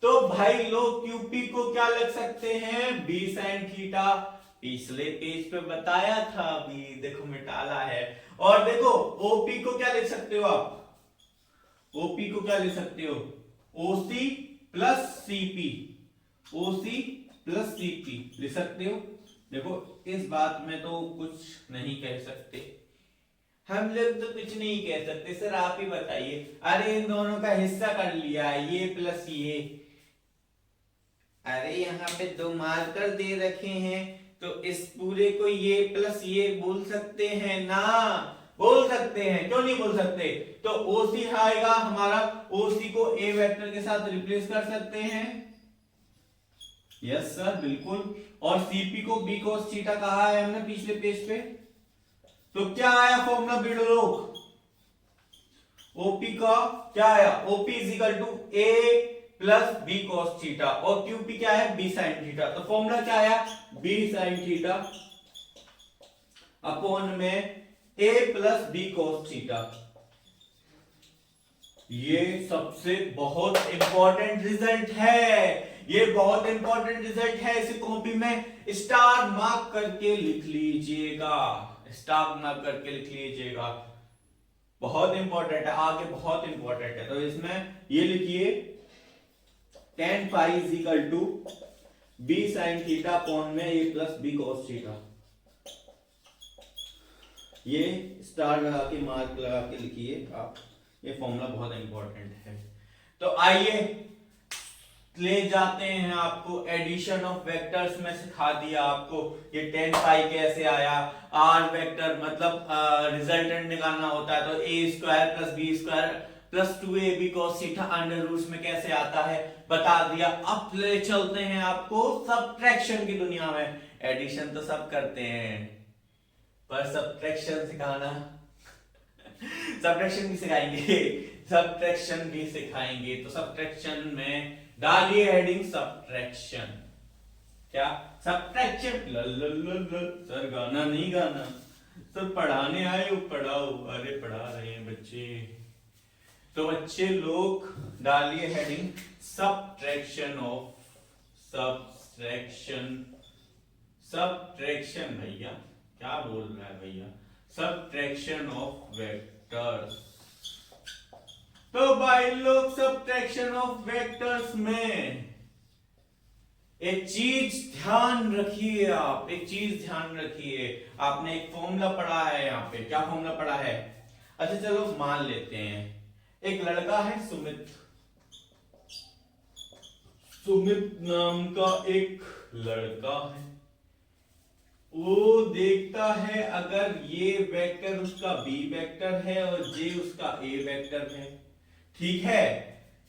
तो भाई लोग QP को क्या लिख सकते हैं? B sin theta. पिछले पेज पे बताया था अभी, देखो मिटाला है। और देखो OP को क्या लिख सकते हो आप? OP को क्या लिख सकते हो? OC plus CP, OC plus CP लिख सकते हो। देखो इस बात में तो कुछ नहीं कह सकते, हम लोग तो कुछ नहीं कह सकते सर, आप ही बताइए। अरे इन दोनों का हिस्सा कर लिया, ये प्लस ये, अरे यहाँ पे दो मार्कर दे रखे हैं, तो इस पूरे को ये प्लस ये बोल सकते हैं ना? बोल सकते हैं, क्यों नहीं बोल सकते? तो OC आएगा हमारा, OC को A वेक्टर के साथ रिप्लेस कर सकते हैं, यस सर बिल्कुल। और CP को B cos थीटा कहा है हमने पिछले पेज पे। तो क्या आया फॉर्मूला बेटा लोग? OP का क्या आया? OP is equal to A plus B cos theta, और QP क्या है? B sin theta. तो फॉर्मूला क्या आया? B sin थीटा अपॉन में A plus B cos theta. ये सबसे बहुत इंपॉर्टेंट रिजल्ट है, ये बहुत इंपॉर्टेंट रिजल्ट है। इसे कॉपी में स्टार मार्क करके लिख लीजिएगा, स्टार मार्क करके लिख लीजिएगा, बहुत इंपॉर्टेंट है, आगे बहुत इंपॉर्टेंट है। तो इसमें ये लिखिए tan phi is equal to B sin theta upon में A plus B cos theta. ये स्टार लगा के मार्क लगा के लिखिए आप, ये फॉर्मूला बहुत इंपॉर्टेंट है। तो आइए ले जाते हैं आपको एडिशन ऑफ वेक्टर्स में, सिखा दिया आपको ये tan फाई कैसे आया, आर वेक्टर मतलब रिजल्टेंट निकालना होता है, तो A square plus B square plus 2ab cos theta under root में कैसे आता है बता दिया। अब ले चलते हैं आपको सबट्रैक्शन की दुनिया में। एडिशन तो सब करते हैं पर सबट्रैक्शन सिखाना सबट्रैक्शन भी सिखाएंगे, सबट्रैक्शन भी सिखाएंगे। तो सबट्रैक्शन में डालिए हेडिंग सबट्रैक्शन। क्या? सबट्रैक्शन। सर गाना नहीं गाना, सर पढ़ाने आए हो, पढ़ाओ। अरे पढ़ा रहे हैं बच्चे, तो बच्चे लोग डालिए heading subtraction of, subtraction, subtraction भैया क्या बोल रहा है भैया, सबट्रैक्शन ऑफ वेक्टर्स। तो भाई लोग सबट्रैक्शन ऑफ वेक्टर्स में एक चीज ध्यान रखिए, आप एक चीज ध्यान रखिए। आपने एक फॉर्मूला पढ़ा है यहाँ पे, क्या फॉर्मूला पढ़ा है? अच्छा चलो मान लेते हैं एक लड़का है सुमित, सुमित नाम का एक लड़का है, वो देखता है अगर ये वेक्टर उसका बी वेक्टर है और जे उसका ए वेक्टर है, ठीक है,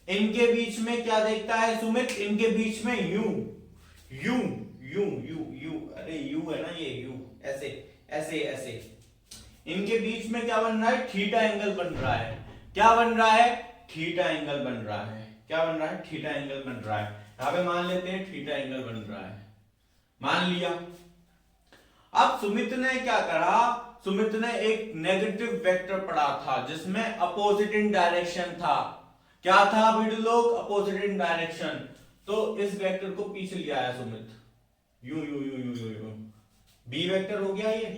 इनके बीच में क्या देखता है सुमित? इनके बीच में यू यू यू यू, अरे यू है ना ये यू, ऐसे ऐसे ऐसे, इनके बीच में क्या बन रहा है, थीटा एंगल बन रहा है। क्या बन रहा है, थीटा एंगल बन रहा है। क्या बन रहा है, थीटा एंगल बन रहा है। यहां पे मान लेते हैं थीटा एंगल बन रहा है, मान लिया। अब सुमित ने क्या करा, सुमित ने एक नेगेटिव वेक्टर पढ़ा था जिसमें अपोजिट इन डायरेक्शन था। क्या था वीडियो लोग, अपोजिट इन डायरेक्शन। तो इस वेक्टर को पीछे ले आया Sumit, you you you you you you, B vector हो गया ये।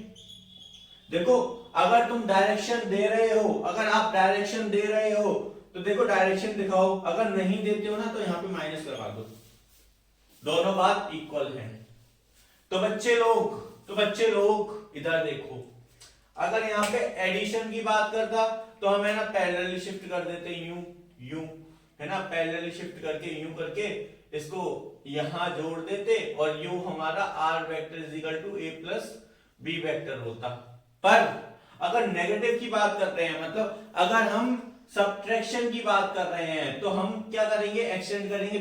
देखो अगर तुम डायरेक्शन दे रहे हो, अगर आप डायरेक्शन दे रहे हो तो देखो डायरेक्शन दिखाओ, अगर नहीं देते हो ना तो यहां पे माइनस करवा दो, दोनों बात इक्वल है। तो बच्चे लोग इधर देखो, अगर यहाँ पे एडिशन की बात करता तो हमें ना पैरेलली शिफ्ट कर देते, यूं यूं, है ना, पैरेलली शिफ्ट करके यूं करके इसको यहां जोड़ देते और यू हमारा R vector is equal to A plus B vector होता। पर अगर नेगेटिव की बात करते हैं, मतलब अगर हम सब्ट्रैक्शन की बात कर रहे हैं तो हम क्या करेंगे, एक्सटेंड करेंगे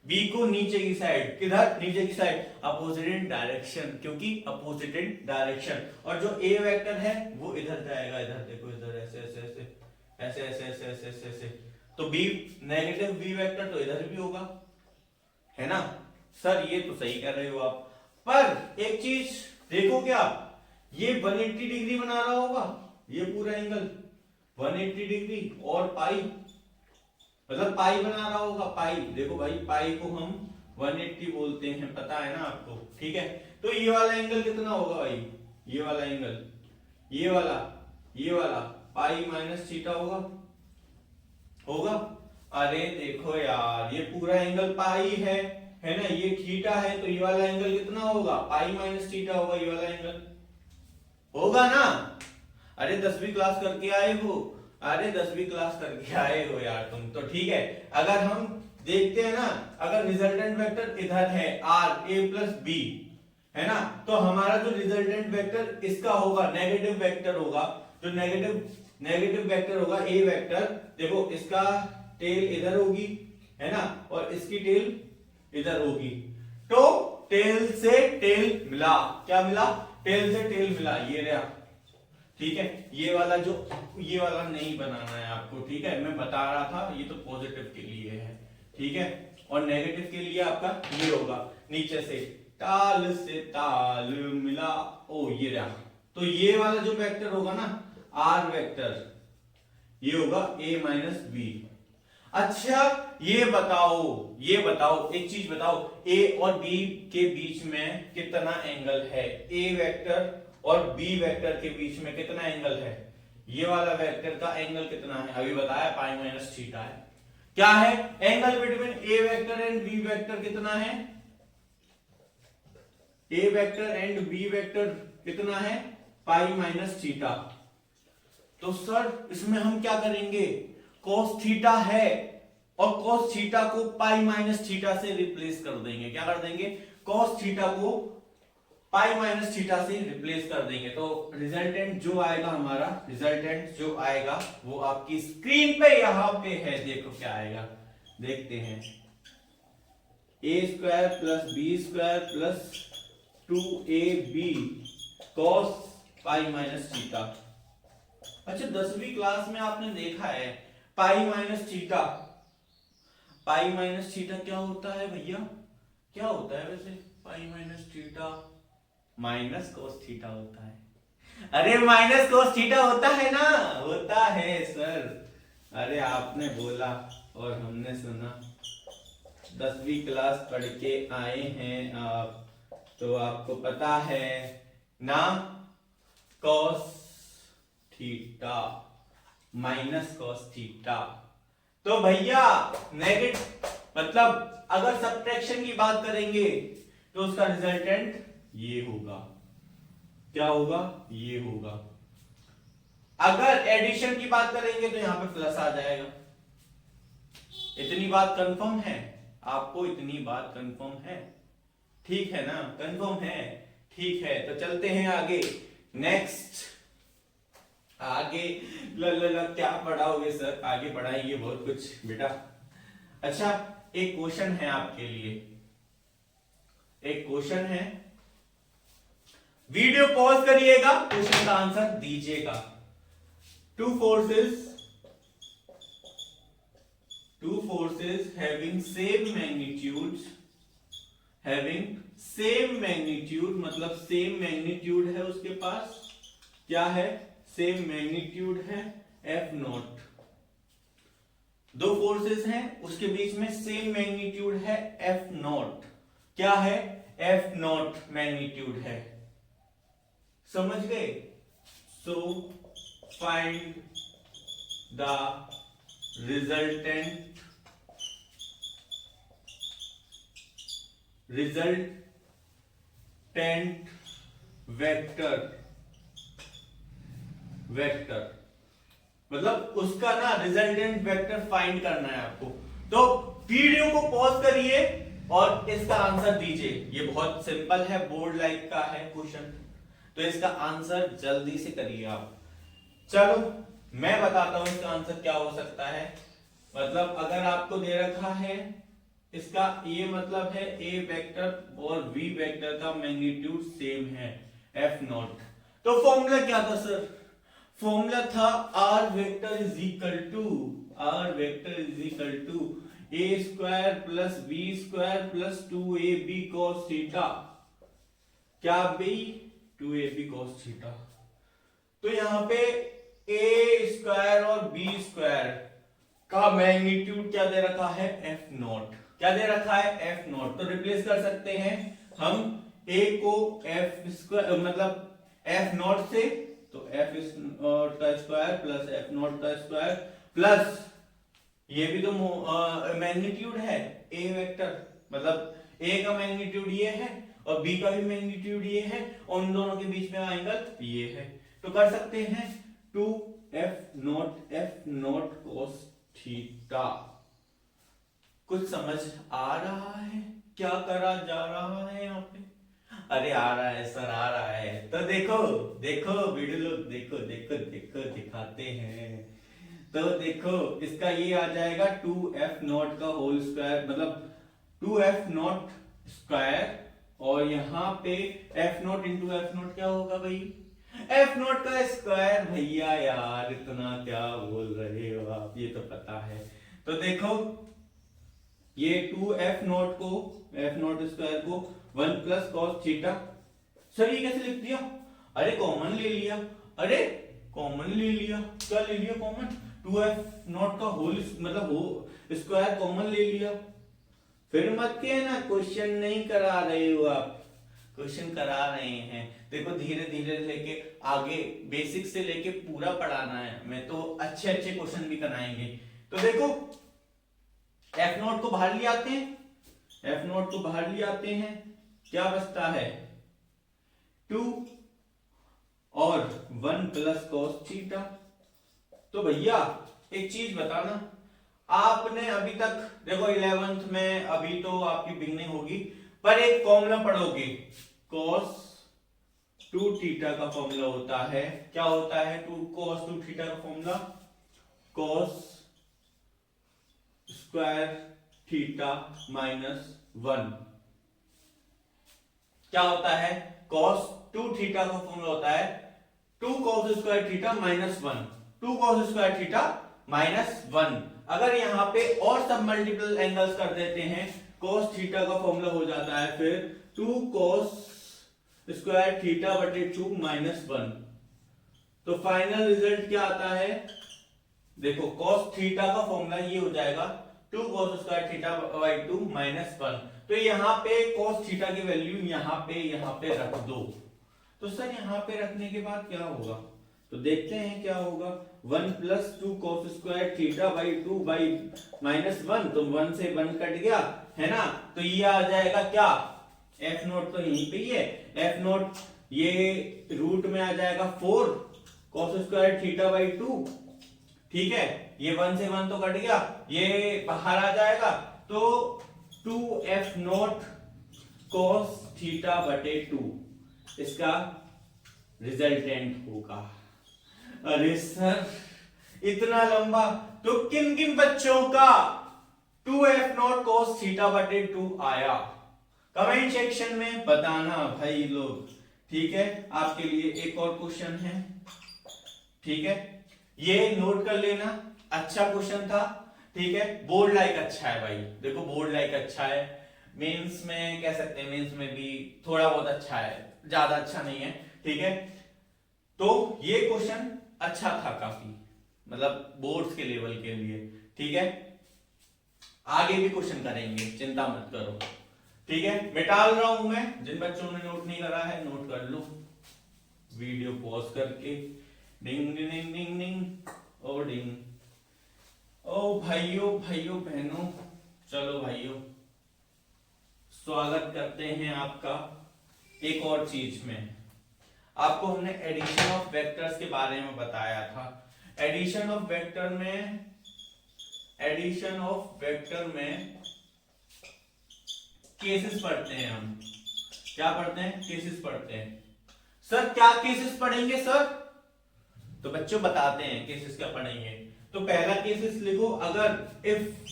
बी को नीचे की साइड, किधर, नीचे की साइड, अपोजिट डायरेक्शन, क्योंकि अपोजिट डायरेक्शन। और जो ए वेक्टर है वो इधर जाएगा, इधर देखो, इधर ऐसे ऐसे ऐसे ऐसे ऐसे ऐसे ऐसे ऐसे ऐसे, तो बी नेगेटिव बी वेक्टर तो इधर भी होगा, है ना। सर ये तो सही कर रहे हो आप, पर एक चीज देखो, क्या ये 180 डिग्री बना रहा होगा, ये पूरा एंगल 180 डिग्री, और पाई मतलब पाई बना रहा होगा, पाई। देखो भाई पाई को हम 180 बोलते हैं, पता है ना आपको, ठीक है। तो ये वाला एंगल कितना होगा भाई, ये वाला एंगल, ये वाला पाई माइनस थीटा होगा। अरे देखो यार, ये पूरा एंगल पाई है ना, ये थीटा है, तो ये वाला एंगल कितना होगा, पाई माइनस थीटा होगा, ये वाला एंगल होगा ना। अरे 10वीं क्लास करके आए हो, अरे 10वीं क्लास करके आए हो यार तुम तो, ठीक है। अगर हम देखते हैं ना, अगर रिजल्टेंट वेक्टर इधर है आर ए प्लस बी, है ना, तो हमारा जो रिजल्टेंट वेक्टर इसका होगा नेगेटिव वेक्टर होगा, जो नेगेटिव वेक्टर होगा ए वेक्टर, देखो इसका टेल इधर होगी, है ना, और इसकी टेल इधर होगी। तो टेल से टेल मिला, क्या मिला, टेल से टेल मिला, ये रहा, ठीक है। ये वाला नहीं बनाना है आपको, ठीक है, मैं बता रहा था, ये तो पॉजिटिव के लिए है, ठीक है, और नेगेटिव के लिए आपका ये होगा, नीचे से ताल से ताल मिला, ओ ये रहा। तो ये वाला जो वेक्टर होगा ना, आर वेक्टर, ये होगा a माइनस बी। अच्छा ये बताओ एक चीज बताओ, a और b के बीच में कितना एंगल है, a वेक्टर और b वेक्टर के बीच में कितना एंगल है, ये वाला वेक्टर का एंगल कितना है, अभी बताया पाई माइनस थीटा है। क्या है angle between a vector and b vector, कितना है, a vector and b vector कितना है, पाई माइनस थीटा। तो सर इसमें हम क्या करेंगे, cos थीटा है और cos थीटा को पाई माइनस थीटा से रिप्लेस कर देंगे, क्या कर देंगे, cos थीटा को पाई माइनस थीटा से रिप्लेस कर देंगे। तो रिजल्टेंट जो आएगा हमारा, रिजल्टेंट जो आएगा वो आपकी स्क्रीन पे यहां पे है, देखो क्या आएगा, देखते हैं, a square plus B square plus 2ab cos pi minus theta. अच्छा 10वीं क्लास में आपने देखा है pi minus theta, pi minus theta क्या होता है भैया, क्या होता है वैसे, pi minus theta minus cos theta होता है। अरे माइनस कोस थीटा होता है ना, होता है सर, अरे आपने बोला और हमने सुना, 10वीं क्लास पढ़ के आए हैं आप, तो आपको पता है ना, cos theta minus cos theta. तो भैया नेगेटिव मतलब अगर सब्ट्रैक्शन की बात करेंगे तो उसका रिजल्टेंट ये होगा, क्या होगा, ये होगा। अगर एडिशन की बात करेंगे तो यहां पे प्लस आ जाएगा। इतनी बात कंफर्म है आपको, इतनी बात कंफर्म है, ठीक है ना, कंफर्म है, ठीक है। तो चलते हैं आगे, नेक्स्ट, आगे क्या पढ़ाओगे सर, आगे पढ़ाएंगे बहुत कुछ बेटा। अच्छा एक क्वेश्चन है आपके लिए, एक क्वेश्चन है, वीडियो पॉज करिएगा, क्वेश्चन का आंसर दीजिएगा। Two forces having same magnitude मतलब सेम मैग्नीट्यूड है उसके पास, क्या है, सेम मैग्नीट्यूड है एफ नॉट। दो फोर्सेस हैं उसके बीच में सेम मैग्नीट्यूड है एफ नॉट, क्या है, एफ नॉट मैग्नीट्यूड है, समझ गए। So find the resultant vector मतलब उसका ना रिजल्टेंट वेक्टर फाइंड करना है आपको। तो वीडियो को पॉज करिए और इसका आंसर दीजिए। ये बहुत सिंपल है, बोर्ड लाइक का है क्वेश्चन, तो इसका आंसर जल्दी से करिए आप। चलो मैं बताता हूं इसका आंसर क्या हो सकता है। मतलब अगर आपको दे रखा है इसका ये मतलब है ए वेक्टर और वी वेक्टर का मैग्नीट्यूड सेम है एफ नॉट, तो फॉर्मूला क्या था सर, फॉर्मूला था R vector is equal to A square plus B square plus 2ab cos theta, क्या बी 2ab cos थीटा। तो यहां पे ए स्क्वायर और बी स्क्वायर का मैग्नीट्यूड क्या दे रखा है, एफ नॉट, क्या दे रखा है, एफ नॉट। तो रिप्लेस कर सकते हैं हम ए को एफ स्क्वायर मतलब एफ नॉट से, तो एफ नॉट का स्क्वायर प्लस एफ नॉट का स्क्वायर प्लस ये भी तो मैग्नीट्यूड है ए वेक्टर, मतलब ए का मैग्नीट्यूड ये है और बी का भी मैग्नीट्यूड ये है और उन दोनों के बीच में एंगल ये है, तो कर सकते हैं 2f नॉट cos थीटा। कुछ समझ आ रहा है क्या करा जा रहा है यहाँ पे? अरे आ रहा है सर, आ रहा है, तो देखो देखो वीडियो लोग, देखो देखो देखो दिखाते हैं। तो देखो इसका ये आ जाएगा 2f नॉट का होल स्क्वायर मतलब 2f नॉट स्क्वायर, और यहाँ पे f not into F not क्या होगा भाई, एफ नॉट का स्क्वायर। भैया यार इतना क्या बोल रहे हो आप, ये तो पता है। तो देखो ये 2f नॉट को एफ नॉट स्क्वायर को 1 प्लस कॉस थीटा, सर ये कैसे लिख दिया, अरे कॉमन ले लिया, अरे कॉमन ले लिया, क्या ले लिया कॉमन, 2f नॉट का होल मतलब हो स्क्वायर कॉमन ले लिया। फिर मत के ना क्वेश्चन नहीं करा रहे हो आप, क्वेश्चन करा रहे हैं। देखो धीरे धीरे लेके आगे बेसिक से लेके पूरा पढ़ाना है, मैं तो अच्छे अच्छे क्वेश्चन भी कराएंगे। तो देखो एफ नॉट को बाहर ले आते हैं, एफ नॉट को बाहर ले आते हैं, क्या बचता है 2 और 1 प्लस कॉस थीटा। तो भैया एक चीज बताना, आपने अभी तक देखो 11th में अभी तो आपकी बिगनिंग होगी, पर एक फॉर्मूला पढ़ोगे cos 2 थीटा का फॉर्मूला होता है, क्या होता है cos 2 थीटा का formula, cos square theta minus 1, क्या होता है cos 2 थीटा का फॉर्मूला होता है 2 cos square theta minus 1, 2 cos square theta minus 1। अगर यहां पे और सब मल्टीपल एंगल्स कर देते हैं, cos थीटा का फॉर्मूला हो जाता है फिर 2 cos स्क्वायर थीटा बटे 2 माइनस 1। तो फाइनल रिजल्ट क्या आता है, देखो cos थीटा का फॉर्मूला ये हो जाएगा 2 cos square theta by 2 minus 1। तो यहाँ पे cos थीटा की वैल्यू यहाँ पे रख दो। तो सर यहाँ पे रखने के बाद क्या होगा, तो देखते हैं क्या होगा, 1 plus 2 cos square theta by 2 by minus 1, तो 1 से 1 कट गया है ना, तो ये आ जाएगा क्या, एफ नोट तो यहीं पे ही है, एफ नोट ये रूट में आ जाएगा 4 cos स्क्वायर थीटा बाई 2, ठीक है, ये 1 से 1 तो कट गया, ये बाहर आ जाएगा, तो 2f नोट cos थीटा बटे 2 इसका रिजल्टेंट होगा। अरे सर इतना लंबा, तो किन किन बच्चों का 2f नॉट cos थीटा बटे 2 आया, कमेंट सेक्शन में बताना भाई लोग, ठीक है। आपके लिए एक और क्वेश्चन है, ठीक है, ये नोट कर लेना, अच्छा क्वेश्चन था, ठीक है। बोर्ड लाइक अच्छा है भाई, देखो बोर्ड लाइक अच्छा है, मेंस में कह सकते हैं, मेंस में भी थोड़ा बहुत अच्छा है, ज्यादा अच्छा नहीं है, ठीक है। तो ये क्वेश्चन अच्छा था काफी, मतलब बोर्ड्स के लेवल के लिए, ठीक है। आगे भी क्वेश्चन करेंगे, चिंता मत करो, ठीक है। मैं डाल रहा हूं, मैं जिन बच्चों ने नोट नहीं करा है नोट कर लो, वीडियो पॉज करके। डिंग डिंग डिंग डिंग डिंग ओ डिंग। ओ भाइयों भाइयों बहनों, चलो भाइयों, स्वागत करते हैं आपका एक और चीज में। आपको हमने एडिशन ऑफ वेक्टर्स के बारे में बताया था। एडिशन ऑफ वेक्टर में, एडिशन ऑफ वेक्टर में केसेस पढ़ते हैं हम। क्या पढ़ते हैं? केसेस पढ़ते हैं। सर क्या केसेस पढ़ेंगे सर? तो बच्चों बताते हैं केसेस क्या पढ़ेंगे। तो पहला केसेस लिखो, अगर if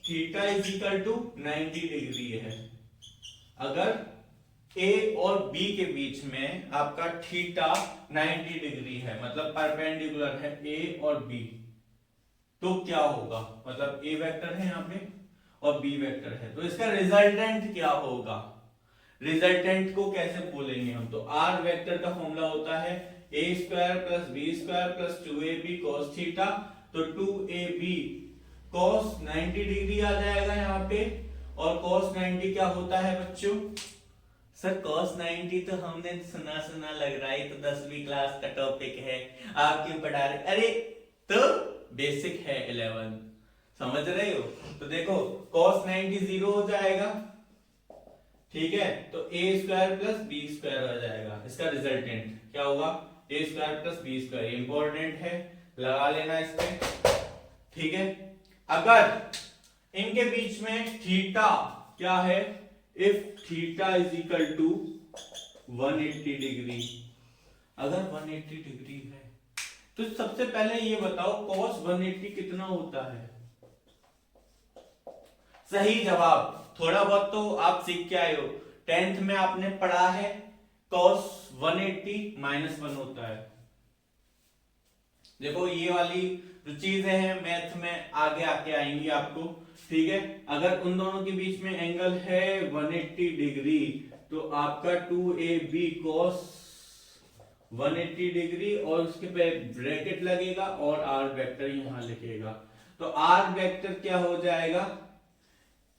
theta is equal to 90 degree है, अगर ए और बी के बीच में आपका थीटा 90 डिग्री है, मतलब परपेंडिकुलर है ए और बी, तो क्या होगा? मतलब ए वेक्टर है यहाँ पे और बी वेक्टर है, तो इसका रिजल्टेंट क्या होगा? रिजल्टेंट को कैसे बोलेंगे हम? तो आर वेक्टर का फॉर्मूला होता है A square plus B square plus 2ab cos theta. तो 2ab cos 90 डिग्री आ जाएगा यहाँ पे, और cos 90 क्या होता है बच्चों? सर cos 90 तो हमने सुना सुना लग रहा है, तो 10वीं क्लास का टॉपिक है, आप क्यों पढ़ा रहे? अरे तो बेसिक है 11, समझ रहे हो? तो देखो cos 90 जीरो हो जाएगा, ठीक है। तो A square plus B square हो जाएगा, इसका रिजल्टेंट क्या होगा? A square plus B square. Important है, लगा लेना इस पे, ठीक है। अगर इनके बीच में थीटा क्या है? If theta is equal to 180 degree, अगर 180 डिग्री है तो सबसे पहले ये बताओ cos 180 कितना होता है? सही जवाब, थोड़ा बहुत तो आप सीख के आए हो, 10th में आपने पढ़ा है cos 180 -1 होता है। देखो ये वाली जो चीजें हैं मैथ में आगे आके आएंगी आपको, ठीक है। अगर उन दोनों के बीच में एंगल है 180 डिग्री, तो आपका 2ab cos 180 डिग्री और उसके पे ब्रैकेट लगेगा और आर वेक्टर यहां लिखेगा। तो आर वेक्टर क्या हो जाएगा?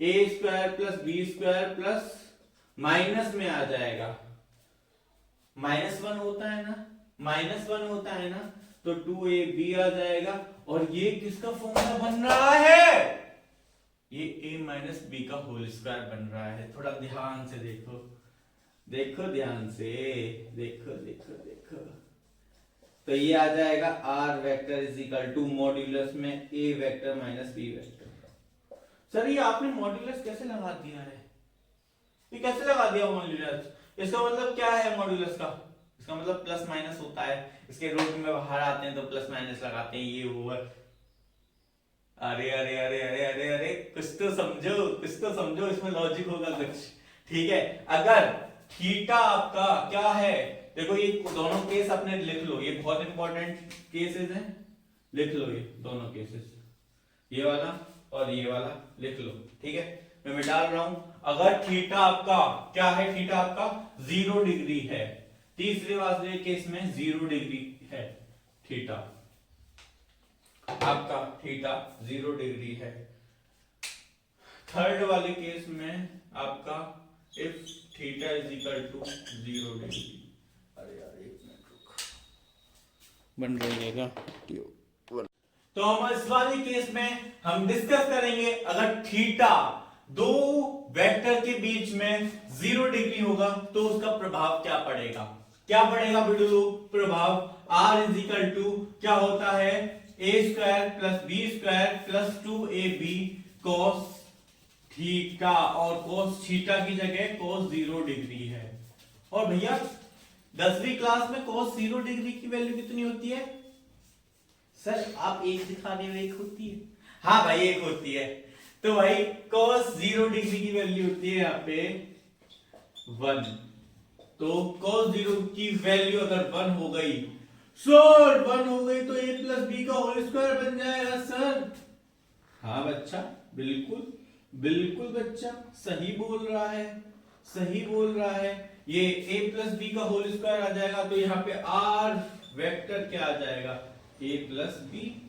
A square plus B square plus minus में आ जाएगा, -1 होता है ना, -1 होता है ना, तो 2ab आ जाएगा। और ये किसका फॉर्मूला बन रहा है? ये a माइनस बी का होल स्क्वायर बन रहा है। थोड़ा ध्यान से देखो, देखो ध्यान से, देखो देखो देखो। तो ये आ जाएगा r vector is equal to modulus में a vector minus b vector. Sir ये आपने मॉड्यूलस कैसे लगा दिया है? ये कैसे लगा दिया मॉड्यूलस? इसका मतलब क्या है मॉड्यूलस का? इसका मतलब प्लस माइनस होता है, इसके रूट में बाहर आते हैं तो प्लस माइनस लगाते हैं, ये हुआ। अरे अरे अरे अरे अरे अरे कुछ तो समझो, कुछ तो समझो, इसमें लॉजिक होगा कुछ, ठीक है। अगर थीटा आपका क्या है? देखो ये दोनों केस अपने लिख लो, ये बहुत इंपॉर्टेंट केसेस हैं, लिख लो ये दोनों केसेस, ये वाला और ये वाला लिख लो, ठीक है। मैं डाल रहा हूं, अगर थीटा आपका क्या है? थीटा आपका 0 डिग्री है, तीसरे वाले केस में 0 डिग्री है थीटा, आपका थीटा 0 डिग्री है। थर्ड वाले केस में आपका if theta is equal to 0 degree. अरे यार एक मिनट रुक, बन रहेगा। तो हम इस वाले केस में हम डिस्कस करेंगे, अगर थीटा दो वेक्टर के बीच में 0 डिग्री होगा तो उसका प्रभाव क्या पड़ेगा? क्या पड़ेगा बिल्कुल प्रभाव? r इज इक्वल टू क्या होता है? a square plus B square plus 2ab cos theta, और cos थीटा की जगह cos 0 डिग्री है। और भैया 10वीं क्लास में cos 0 डिग्री की वैल्यू कितनी होती है? सर आप एक दिखा रहे हो, एक होती है? हाँ भाई एक होती है। तो भाई cos 0 डिग्री की वैल्यू होती है यहाँ पे 1। तो cos 0 की वैल्यू अगर 1 हो गई, सर 1 हो गई तो a प्लस बी का होल स्क्वायर बन जाएगा सर। हाँ बच्चा, बिल्कुल बिल्कुल बच्चा सही बोल रहा है, सही बोल रहा है। ये a प्लस बी का होल स्क्वायर आ जाएगा, तो यहाँ पे r वेक्टर क्या आ जाएगा, a प्लस बी।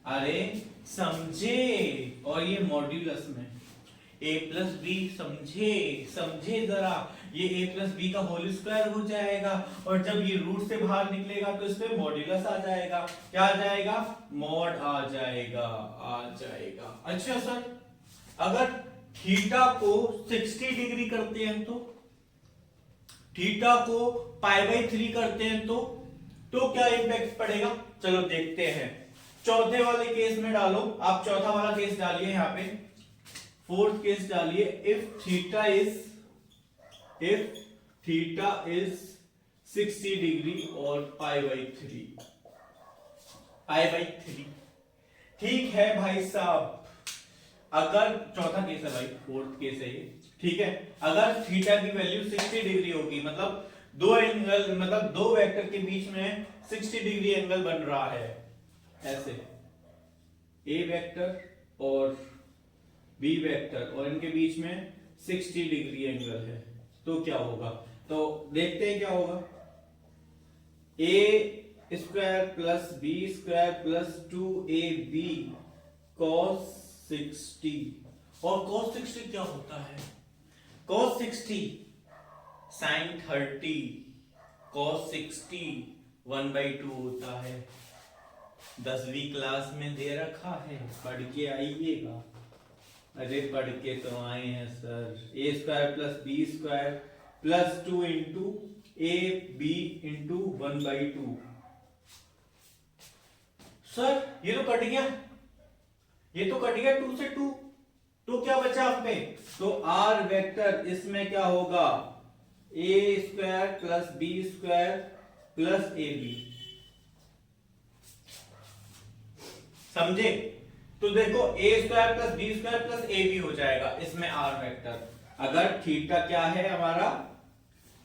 अरे समझे, और ये मॉड्यूलस में a प्लस बी, समझे समझे जरा, ये a प्लस बी का होल स्क्वायर हो जाएगा, और जब ये रूट से बाहर निकलेगा तो इसमें मॉड्यूलस आ जाएगा। क्या आ जाएगा, मॉड आ जाएगा, आ जाएगा। अच्छा सर, अगर थीटा को 60 डिग्री करते हैं तो, थीटा को π/3 करते हैं तो क्या इंपैक्ट पड़ेगा, चलो देखते हैं। चौथे वाले केस में डालो, आप चौथा वाला केस डालिए यहाँ पे, फोर्थ केस डालिए। इफ थीटा इज 60 डिग्री और π/3, ठीक है भाई साहब। अगर चौथा केस है भाई, फोर्थ केस है ये, ठीक है। अगर थीटा की वैल्यू 60 डिग्री होगी, मतलब दो एंगल, मतलब दो वेक्टर के बीच में 60 डिग्री एंगल बन रहा है, ऐसे ए वेक्टर और बी वेक्टर, और इनके बीच में 60 डिग्री एंगल है, तो क्या होगा, तो देखते हैं क्या होगा। A square plus B square plus 2ab cos 60, और cos 60 क्या होता है, cos 60 sin 30, cos 60 1/2 होता है। 10वीं क्लास में दे रखा है, पढ़ के आइएगा। अरे पढ़ के तो आए हैं sir. A square plus B square plus 2 into a b into 1/2। Sir ये तो कट गया, ये तो कट गया 2 से 2, तो क्या बचा आप में, तो आर वेक्टर इसमें क्या होगा, A square plus B square plus A B, समझे। तो देखो A square plus B square plus A B हो जाएगा इसमें आर वेक्टर, अगर थीटा क्या है हमारा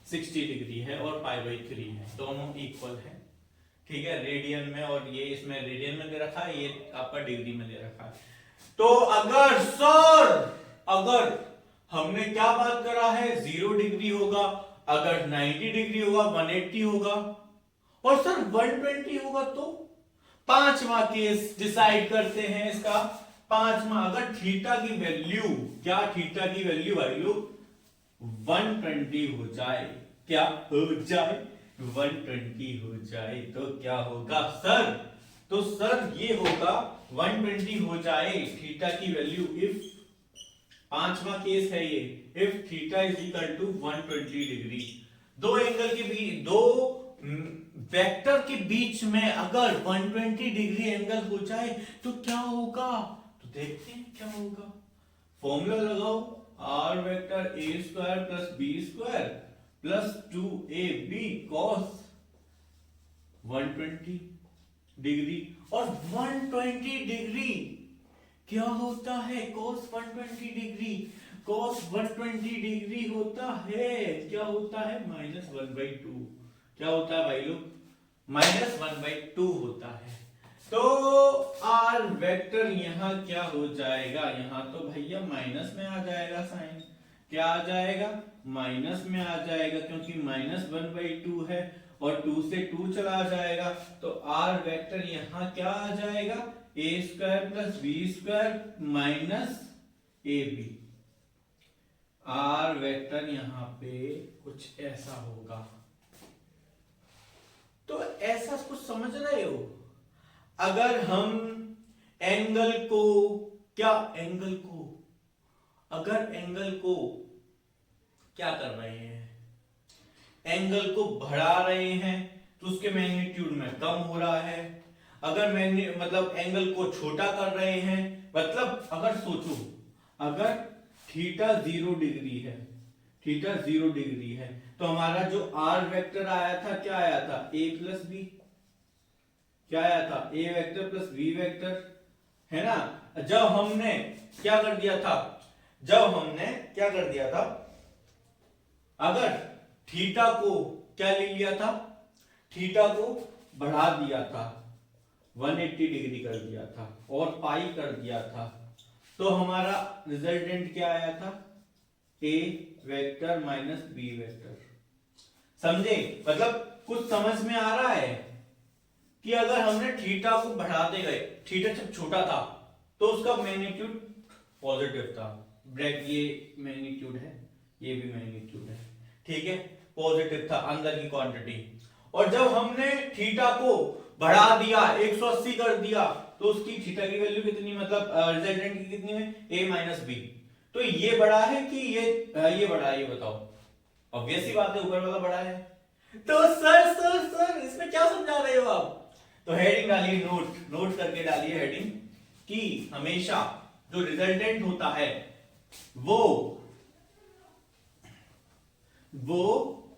60 डिग्री है और π/3 है, दोनों इक्वल है, ठीक है, रेडियन में, और ये इसमें रेडियन में दे रखा है, ये आपका डिग्री में दे रखा है। तो अगर सर, अगर हमने क्या बात करा है, 0 डिग्री होगा, अगर 90 डिग्री होगा 180 होगा, और सर 120 होगा, तो पांचवा केस डिसाइड करते हैं इसका। पांचवा, अगर थीटा की वैल्यू, क्या थीटा की वैल्यू भाई लोग 120 हो जाए, क्या हो जाए, 120 हो जाए, तो क्या होगा सर, तो सर ये होगा 120 हो जाए थीटा की वैल्यू, इफ, पांचवा केस है ये, if theta is equal to 120 degree. दो एंगल के बीच, दो वेक्टर के बीच में अगर 120 डिग्री एंगल हो जाए तो क्या होगा, तो देखते हैं क्या होगा। फॉर्मूला लगाओ, r vector a square plus B square plus 2ab cos 120 degree, और 120 डिग्री क्या होता है, cos 120 डिग्री, cos 120 डिग्री होता है, क्या होता है, -1/2। क्या होता है भाई लोग, -1/2 होता है। तो आर वेक्टर यहां क्या हो जाएगा, यहां तो भैया माइनस में आ जाएगा साइन, क्या आ जाएगा, माइनस में आ जाएगा, क्योंकि -1/2 है, और 2 से 2 चला जाएगा, तो आर वेक्टर यहां क्या आ जाएगा, A square plus B square minus A B. R vector यहां पे कुछ ऐसा होगा, तो ऐसा कुछ समझ रहे हो। अगर हम एंगल को, क्या एंगल को, अगर एंगल को क्या कर रहे हैं, एंगल को बढ़ा रहे हैं, तो उसके मैग्नीट्यूड में कम हो रहा है। अगर मतलब एंगल को छोटा कर रहे हैं, मतलब अगर सोचो, अगर थीटा 0 डिग्री है, थीटा 0 डिग्री है, तो हमारा जो आर वेक्टर आया था, क्या आया था, ए प्लस बी, क्या आया था, ए वेक्टर प्लस बी वेक्टर है ना। जब हमने क्या कर दिया था, जब हमने क्या कर दिया था, अगर थीटा को क्या ले लिया था, थीटा को बढ़ा दिया था, 180 डिग्री कर दिया था और पाई कर दिया था, तो हमारा रिजल्टेंट क्या आया था, ए वेक्टर माइनस बी वेक्टर। समझे, मतलब कुछ समझ में आ रहा है कि अगर हमने थीटा को बढ़ाते गए, थीटा जब छोटा था तो उसका मैग्नीट्यूड पॉजिटिव था, ब्रैकेट ये मैग्नीट्यूड है, ये भी मैग्नीट्यूड है, ठीक है, पॉजिटिव था अंदर की क्वांटिटी। और जब हमने थीटा को बढ़ा दिया, 180 कर दिया, तो उसकी थीटा की वैल्यू कितनी, मतलब रिजल्टेंट की कितनी है, a माइनस बी। तो ये बड़ा है कि ये बड़ा है, ये बताओ। ऑब्वियस सी बात है, ऊपर वाला बड़ा है। तो सर इसमें क्या समझा रहे हो आप? तो हेडिंग डालिए, नोट करके डालिए हेडिंग कि हमेशा जो रिजल्टेंट होता है वो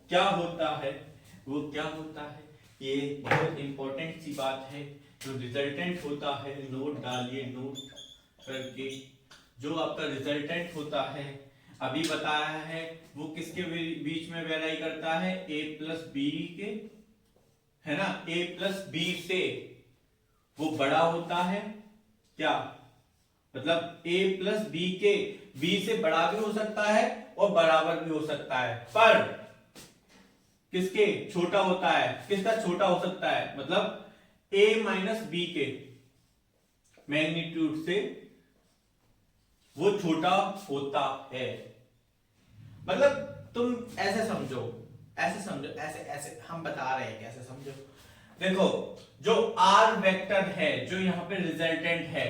क्या होता है, वो क्या होता है, ये बहुत इंपॉर्टेंट सी बात है। जो रिजल्टेंट होता है, नोट डालिए, नोट करके, जो आपका रिजल्टेंट होता है अभी बताया है, वो किसके बीच में वेरी करता है, a प्लस बी के, है ना, a प्लस बी से वो बड़ा होता है क्या, मतलब a प्लस बी के b से बड़ा भी हो सकता है और बराबर भी हो सकता है, पर किसके छोटा होता है, किसका छोटा हो सकता है, मतलब a माइनस बी के मैग्नीट्यूड से वो छोटा होता है। मतलब तुम ऐसे समझो, ऐसे हम बता रहे हैं कैसे समझो। देखो, जो r वेक्टर है, जो यहाँ पे रिजल्टेंट है,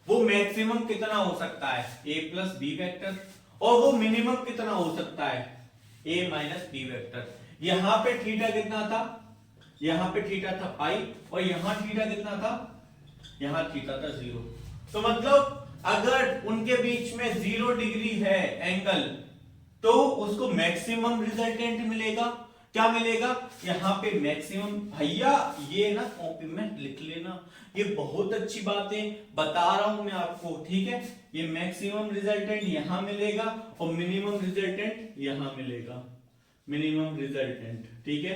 वो मैक्सिमम कितना हो सकता है, a प्लस बी वेक्टर, और वो मिनिमम कितना हो सकता है, a माइनस बी वेक्टर। यहाँ पे थीटा कितना था, यहाँ पे थीटा था पाई, और यहाँ थीटा कितना था, यहाँ थीटा था 0। तो मतलब अगर उनके बीच में 0 डिग्री है एंगल, तो उसको मैक्सिमम रिजल्टेंट मिलेगा। क्या मिलेगा, यहाँ पे मैक्सिमम। भैया ये ना कॉपी में लिख लेना, ये बहुत अच्छी बातें बता रहा हूं मैं आपको, ठीक है। ये मैक्सिमम रिजल्टेंट यहां मिलेगा और मिनिमम रिजल्टेंट यहां मिलेगा, मिनिमम रिजल्टेंट, ठीक है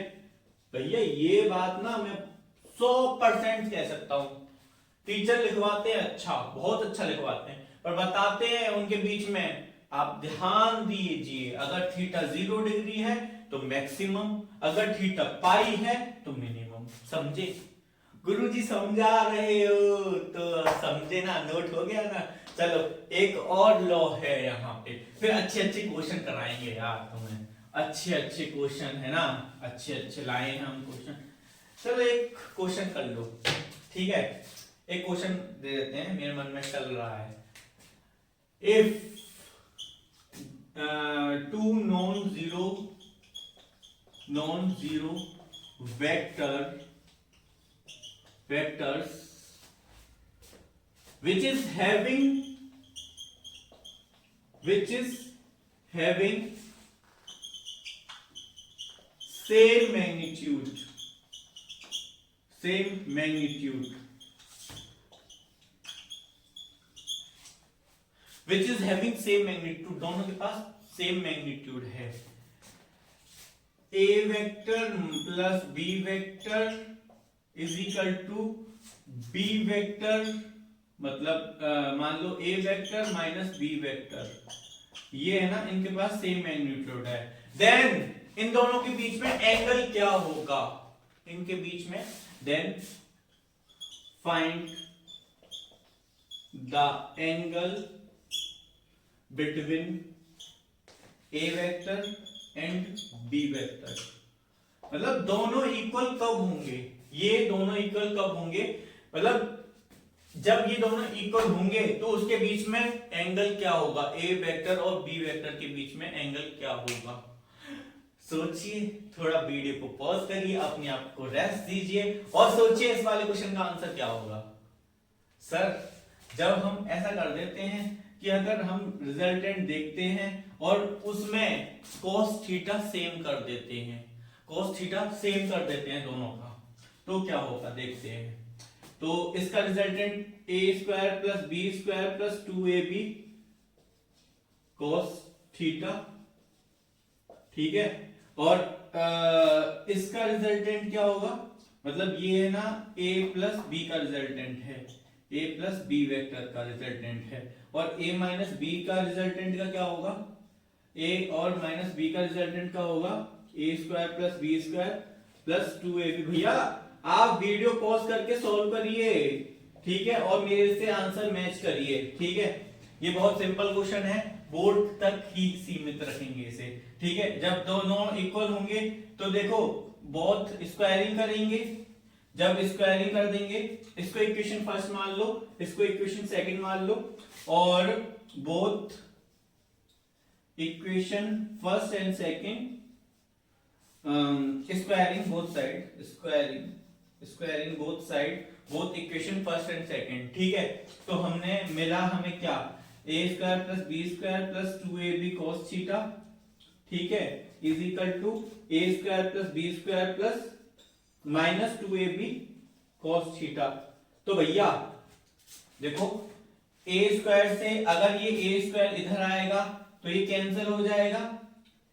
भैया। ये बात ना मैं 100% कह सकता हूं। टीचर लिखवाते हैं अच्छा, बहुत अच्छा लिखवाते हैं, पर बताते हैं उनके बीच में आप ध्यान दीजिए, अगर थीटा 0 डिग्री है तो मैक्सिमम, अगर थीटा पाई है तो मिनिमम। समझे, गुरुजी समझा रहे हो तो समझे ना, नोट हो गया ना। चलो एक और लॉ है यहाँ पे, फिर अच्छे अच्छे क्वेश्चन कराएंगे यार तुम्हें, अच्छे अच्छे क्वेश्चन है ना, अच्छे अच्छे लाए हैं हम क्वेश्चन। चलो एक क्वेश्चन कर लो, ठीक है, एक क्वेश्चन दे देते हैं, मेरे मन में चल रहा है। If two non-zero vectors which is having same magnitude which is having same magnitude, दोनों के पास सेम मैग्नीट्यूड है, a vector plus b vector is equal to b vector, मतलब मान लो a vector minus b vector, ये है ना, इनके पास सेम मैग्नीट्यूड है। देन इन दोनों के बीच में एंगल क्या होगा, इनके बीच में, then find the angle between a vector and b vector. मतलब दोनों इक्वल कब होंगे, ये दोनों इक्वल कब होंगे, मतलब जब ये दोनों इक्वल होंगे तो उसके बीच में एंगल क्या होगा, a वेक्टर और b वेक्टर के बीच में एंगल क्या होगा। सोचिए, थोड़ा वीडियो को पॉज करिए, अपने आप को रेस्ट दीजिए और सोचिए इस वाले क्वेश्चन का आंसर क्या होगा। सर जब हम ऐसा कर देते हैं कि अगर हम रिजल्टेंट देखते हैं और उसमें cos थीटा सेम कर देते हैं, cos थीटा सेम कर देते हैं दोनों का, तो क्या होगा देखते हैं। तो इसका resultant A square plus B square plus 2ab cos theta, ठीक है। और इसका रिजल्टेंट क्या होगा, मतलब ये है ना a प्लस बी का रिजल्टेंट है, a प्लस बी वेक्टर का रिजल्टेंट है, और a माइनस बी का रिजल्टेंट का क्या होगा, a और माइनस बी का रिजल्टेंट का होगा a square plus B square plus 2ab। भैया आप वीडियो पॉज करके सॉल्व करिए, ठीक है, और मेरे से आंसर मैच करिए, ठीक है। ये बहुत सिंपल क्वेश्चन है, बोर्ड तक ही सीमित रखेंगे इसे, ठीक है। जब दोनों इक्वल होंगे तो देखो बोथ स्क्वायरिंग करेंगे, जब स्क्वायरिंग कर देंगे, इसको इक्वेशन फर्स्ट मान लो, इसको इक्वेशन सेकंड मान लो, और both equation first and second squaring both side, squaring both side, both equation first and second, ठीक है। तो हमने मिला हमें क्या, a square plus B square plus 2ab cos theta, ठीक है, is equal to a square plus B square plus minus 2ab cos theta. तो भैया देखो a स्क्वायर से अगर ये a स्क्वायर इधर आएगा तो ये कैंसिल हो जाएगा,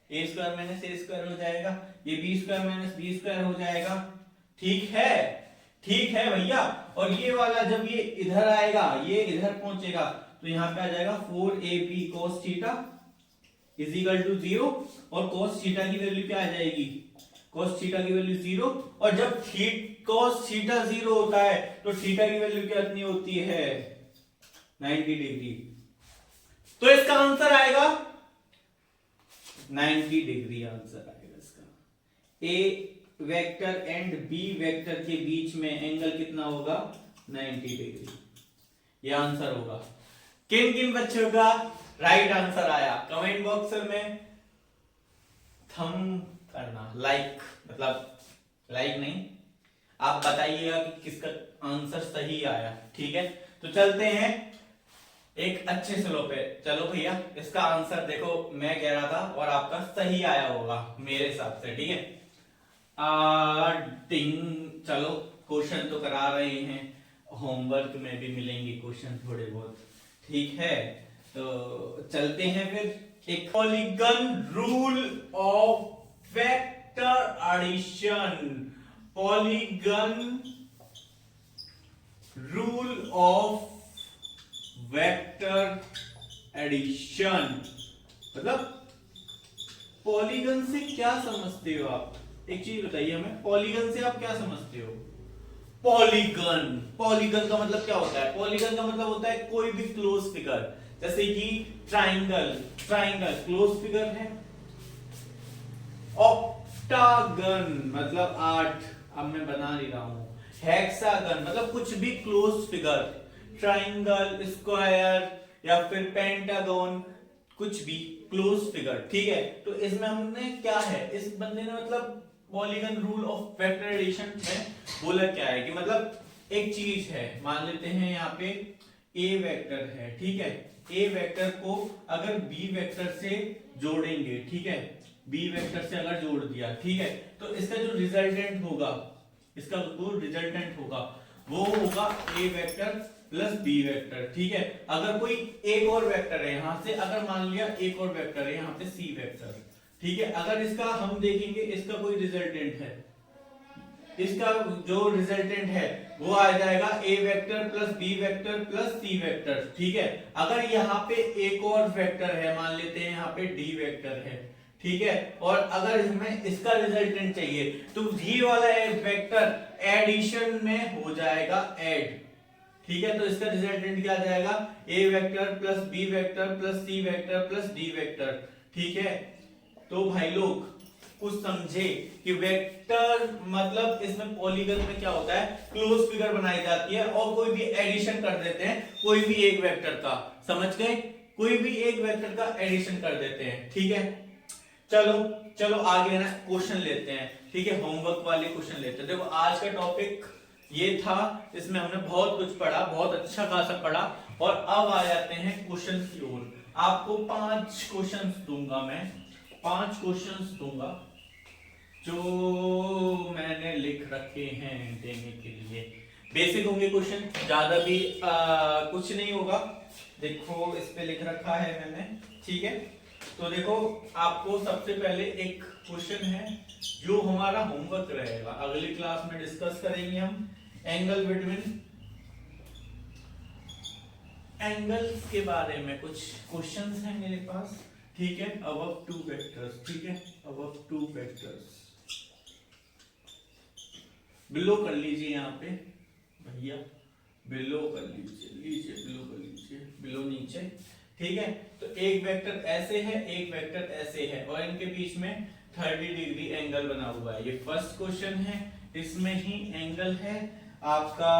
a square minus a square हो जाएगा, ये b square minus b square हो जाएगा, ठीक है, ठीक है भैया। और ये वाला जब ये इधर आएगा, ये इधर पहुंचेगा, तो यहां पे आ जाएगा 4ab cos theta is equal to 0, और cos थीटा की वैल्यू क्या आ जाएगी, cos थीटा की वैल्यू 0, और जब cos थीटा 0 होता है तो थीटा की वैल्यू कितनी होती है, 90 डिग्री। तो इसका आंसर आएगा 90 डिग्री, आंसर आएगा इसका। ए वेक्टर एंड बी वेक्टर के बीच में एंगल कितना होगा, 90 डिग्री, ये आंसर होगा। किन किन बच्चों का राइट आंसर आया कमेंट बॉक्स में थंब करना, लाइक, मतलब लाइक नहीं, आप बताइएगा कि किसका आंसर सही आया, ठीक है। तो चलते हैं एक अच्छे स्लो पे, चलो भैया इसका आंसर देखो, मैं कह रहा था और आपका सही आया होगा मेरे हिसाब से, ठीक है। चलो क्वेश्चन तो करा रहे हैं, होमवर्क में भी मिलेंगे क्वेश्चन थोड़े बहुत, ठीक है। तो चलते हैं फिर, एक polygon rule of vector addition, polygon rule of vector addition, मतलब पॉलीगन से क्या समझते हो आप, एक चीज बताइए हमें, पॉलीगन से आप क्या समझते हो। पॉलीगन, पॉलीगन का मतलब क्या होता है, पॉलीगन का मतलब होता है कोई भी क्लोज फिगर, जैसे कि ट्राइंगल, ट्राइंगल क्लोज फिगर है। ऑक्टागन मतलब 8, अब मैं बना नहीं रहा हूं। हेक्सागन मतलब कुछ भी क्लोज फिगर, ट्राइंगल, स्क्वायर या फिर पेंटागन, कुछ भी क्लोज फिगर, ठीक है। तो इसमें हमने क्या है, इस बंदे ने मतलब polygon rule of vector addition में बोला क्या है कि मतलब एक चीज है, मान लेते हैं यहाँ पे ए वेक्टर है, ठीक है, ए वेक्टर को अगर बी वेक्टर से जोड़ेंगे, ठीक है, बी वेक्टर से अगर जोड़ दिया, ठीक है, तो इसका जो रिजल्टेंट होगा, इसका जो रिजल्टेंट होगा वो होगा ए वेक्टर प्लस बी वेक्टर, ठीक है। अगर कोई एक और वेक्टर है यहां से, अगर मान लिया एक और वेक्टर है यहाँ पे सी वेक्टर, ठीक है, अगर इसका हम देखेंगे इसका कोई रिजल्टेंट है, इसका जो रिजल्टेंट है वो आ जाएगा A vector plus B vector plus C vector, ठीक है। अगर यहाँ पे एक और वेक्टर है, मान लेते हैं यहाँ पे डी वेक्टर है, ठीक है, और अगर हमें इसका रिजल्टेंट चाहिए तो ये वाला वेक्टर एडिशन में हो जाएगा ऐड, ठीक है। तो इसका रिजल्टेंट क्या आ जाएगा, A vector plus B vector plus C vector plus D vector, ठीक है। तो भाई लोग कुछ समझे कि वेक्टर मतलब इसमें पॉलीगन में क्या होता है, क्लोज फिगर बनाई जाती है और कोई भी एडिशन कर देते हैं, कोई भी एक वेक्टर का, समझ गए, कोई भी एक वेक्टर का एडिशन कर देते हैं, ठीक है। चलो चलो आगे ना क्वेश्चन लेते हैं, ठीक है, होमवर्क वाले क्वेश्चन लेते हैं। देखो आज का टॉपिक ये था, इसमें हमने बहुत कुछ पढ़ा, बहुत अच्छा खासा पढ़ा, और अब आ जाते हैं क्वेश्चन की ओर। आपको 5 क्वेश्चंस दूंगा मैं, 5 क्वेश्चंस दूंगा जो मैंने लिख रखे हैं देने के लिए, बेसिक होंगे क्वेश्चन, ज्यादा भी कुछ नहीं होगा। देखो इस पे लिख रखा है मैंने, ठीक है। तो देखो आपको सबसे पहले एक क्वेश्चन है जो हमारा होमवर्क रहेगा, अगली क्लास में डिस्कस करेंगे हम एंगल बिटवीन एंगल्स के बारे में। कुछ क्वेश्चंस हैं मेरे पास, ठीक है। अबव टू वेक्टर्स, ठीक है, अबव टू वेक्टर्स बिलो कर लीजिए यहाँ पे भैया, बिलो कर लीजिए, बिलो कर लीजिए, बिलो नीचे, ठीक है। तो एक वेक्टर ऐसे है, एक वेक्टर ऐसे है और इनके बीच में 30 डिग्री एंगल बना हुआ है। ये फर्स्ट क्वेश्चन है, इसमें ही एंगल है आपका।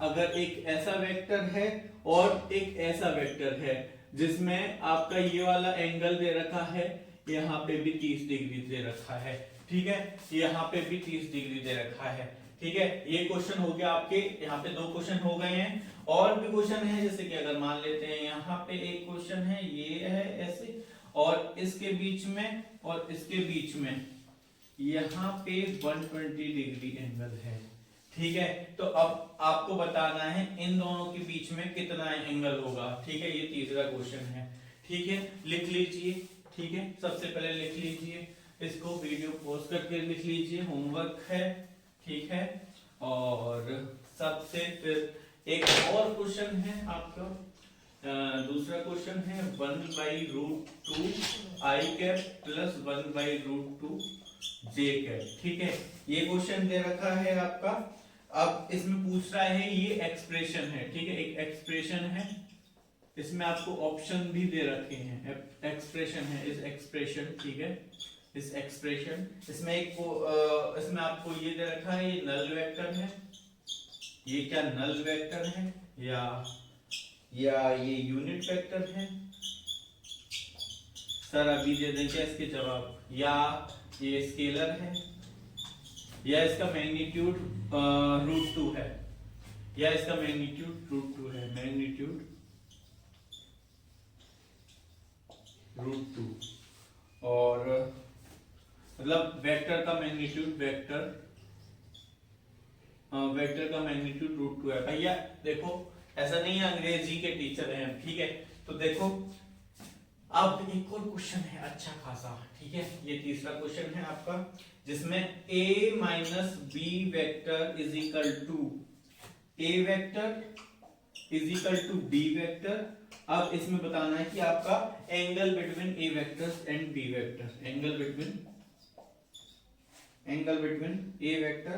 अगर एक ऐसा वेक्टर है और एक ऐसा वेक्टर है जिसमें आपका ये वाला एंगल दे रखा है, यहाँ पे भी 30 डिग्री दे रखा है, ठीक है, यहाँ पे भी 30 डिग्री दे रखा है, ठीक है। ये क्वेश्चन हो गया आपके, यहाँ पे 2 क्वेश्चन हो गए हैं। और भी क्वेश्चन है, जैसे कि अगर मान लेते हैं यहाँ पे एक क्वेश्चन है, ये है ऐसे और इसके बीच में और इसके बीच में यहाँ पे 120 डिग्री एंगल है, ठीक है। तो अब आपको बताना है इन दोनों के बीच में कितना एंगल होगा, ठीक है। ये तीसरा क्वेश्चन है, ठीक है। लिख लीजिए, ठीक है, सबसे पहले लिख लीजिए इसको, वीडियो पॉज करके लिख लीजिए, होमवर्क है, ठीक है। और सबसे फिर एक और क्वेश्चन है आपका, दूसरा क्वेश्चन है 1/√2 i cap plus 1/√2 j cap, ठीक है। ये क्वेश्चन दे रखा है आपका। अब इसमें पूछ रहा है, ये एक्सप्रेशन है, ठीक है, एक एक्सप्रेशन है, इसमें आपको ऑप्शन भी दे रखे हैं, एक्सप्रेशन है, इस एक्सप्रेशन, ठीक है, इस एक्सप्रेशन, इसमें इसमें आपको ये दे रखा है, ये नल वेक्टर है, ये क्या नल वेक्टर है या ये यूनिट वेक्टर है। सर अभी दे दें क्या इसके जवाब, या ये स्केलर है, या इसका मैग्नीट्यूड √2 है, या इसका मैग्नीट्यूड √2 है, मैग्नीट्यूड √2, और मतलब वेक्टर का मैग्नीट्यूड, वेक्टर का मैग्नीट्यूड √2 है। भैया देखो ऐसा नहीं है अंग्रेजी के टीचर हैं, ठीक है। तो देखो अब एक और क्वेश्चन है अच्छा खासा, ठीक है। ये तीसरा क्वेश्चन है आपका, जिसमें a minus b vector is equal to a vector is equal to b vector. अब इसमें बताना है कि आपका angle between a vector and b vector, angle between a vector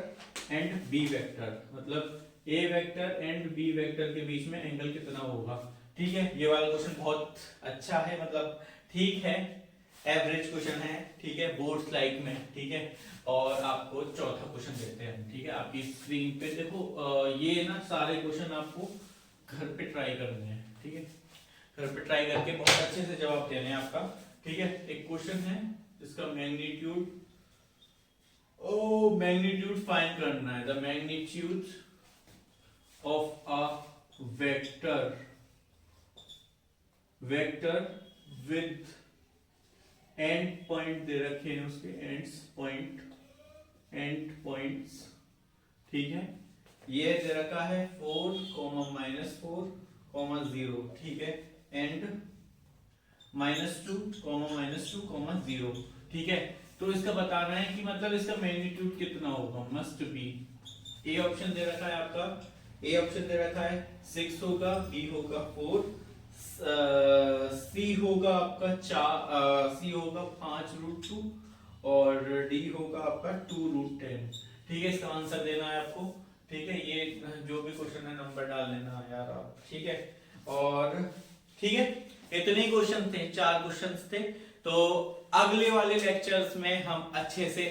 and b vector, मतलब a vector and b vector के बीच में एंगल कितना होगा, ठीक है। ये वाला क्वेश्चन बहुत अच्छा है, मतलब ठीक है, एवरेज क्वेश्चन है, ठीक है, बोर्ड्स लाइक में, ठीक है। और आपको चौथा क्वेश्चन देते हैं, ठीक है। आपकी स्क्रीन पे देखो, ये ना सारे क्वेश्चन आपको घर पे ट्राई करने हैं, ठीक है, घर पे ट्राई करके बहुत अच्छे से जवाब देने हैं आपका, ठीक है। एक क्वेश्चन है जिसका मैग्नीट्यूड फाइंड करना है, the magnitude of a vector with end point दे रखे हैं, उसके एंड पॉइंट्स, ठीक है। ये दे रखा है 4, -4, 0, ठीक है, एंड -2, 0, ठीक है। तो इसका बताना है कि मतलब इसका मैग्नीट्यूड कितना होगा, मस्ट बी। ए ऑप्शन दे रखा है आपका, ए ऑप्शन दे रखा है 6 होगा, बी होगा 4, सी होगा आपका 5√2 और डी होगा आपका 2√10, ठीक है। इसका आंसर देना है आपको, ठीक है। ये जो भी क्वेश्चन है नंबर डाल लेना यार आप, ठीक है। और ठीक है, इतने क्वेश्चन थे, 4 क्वेश्चंस थे। तो अगले वाले लेक्चर्स में हम अच्छे से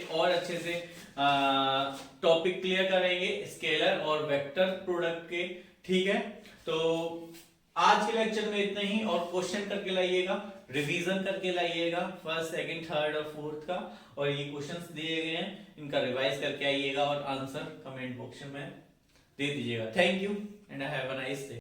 टॉपिक क्लियर करेंगे स्केलर और वेक्टर प्रोडक्ट के, ठीक है। तो आज के लेक्चर में इतना ही, और क्वेश्चन करके लाइएगा, रिवीजन करके लाइएगा फर्स्ट, सेकंड, थर्ड और फोर्थ का, और ये क्वेश्चंस दिए गए हैं इनका रिवाइज करके आइएगा और आंसर कमेंट बॉक्स में दे दीजिएगा। Thank you and have a nice day.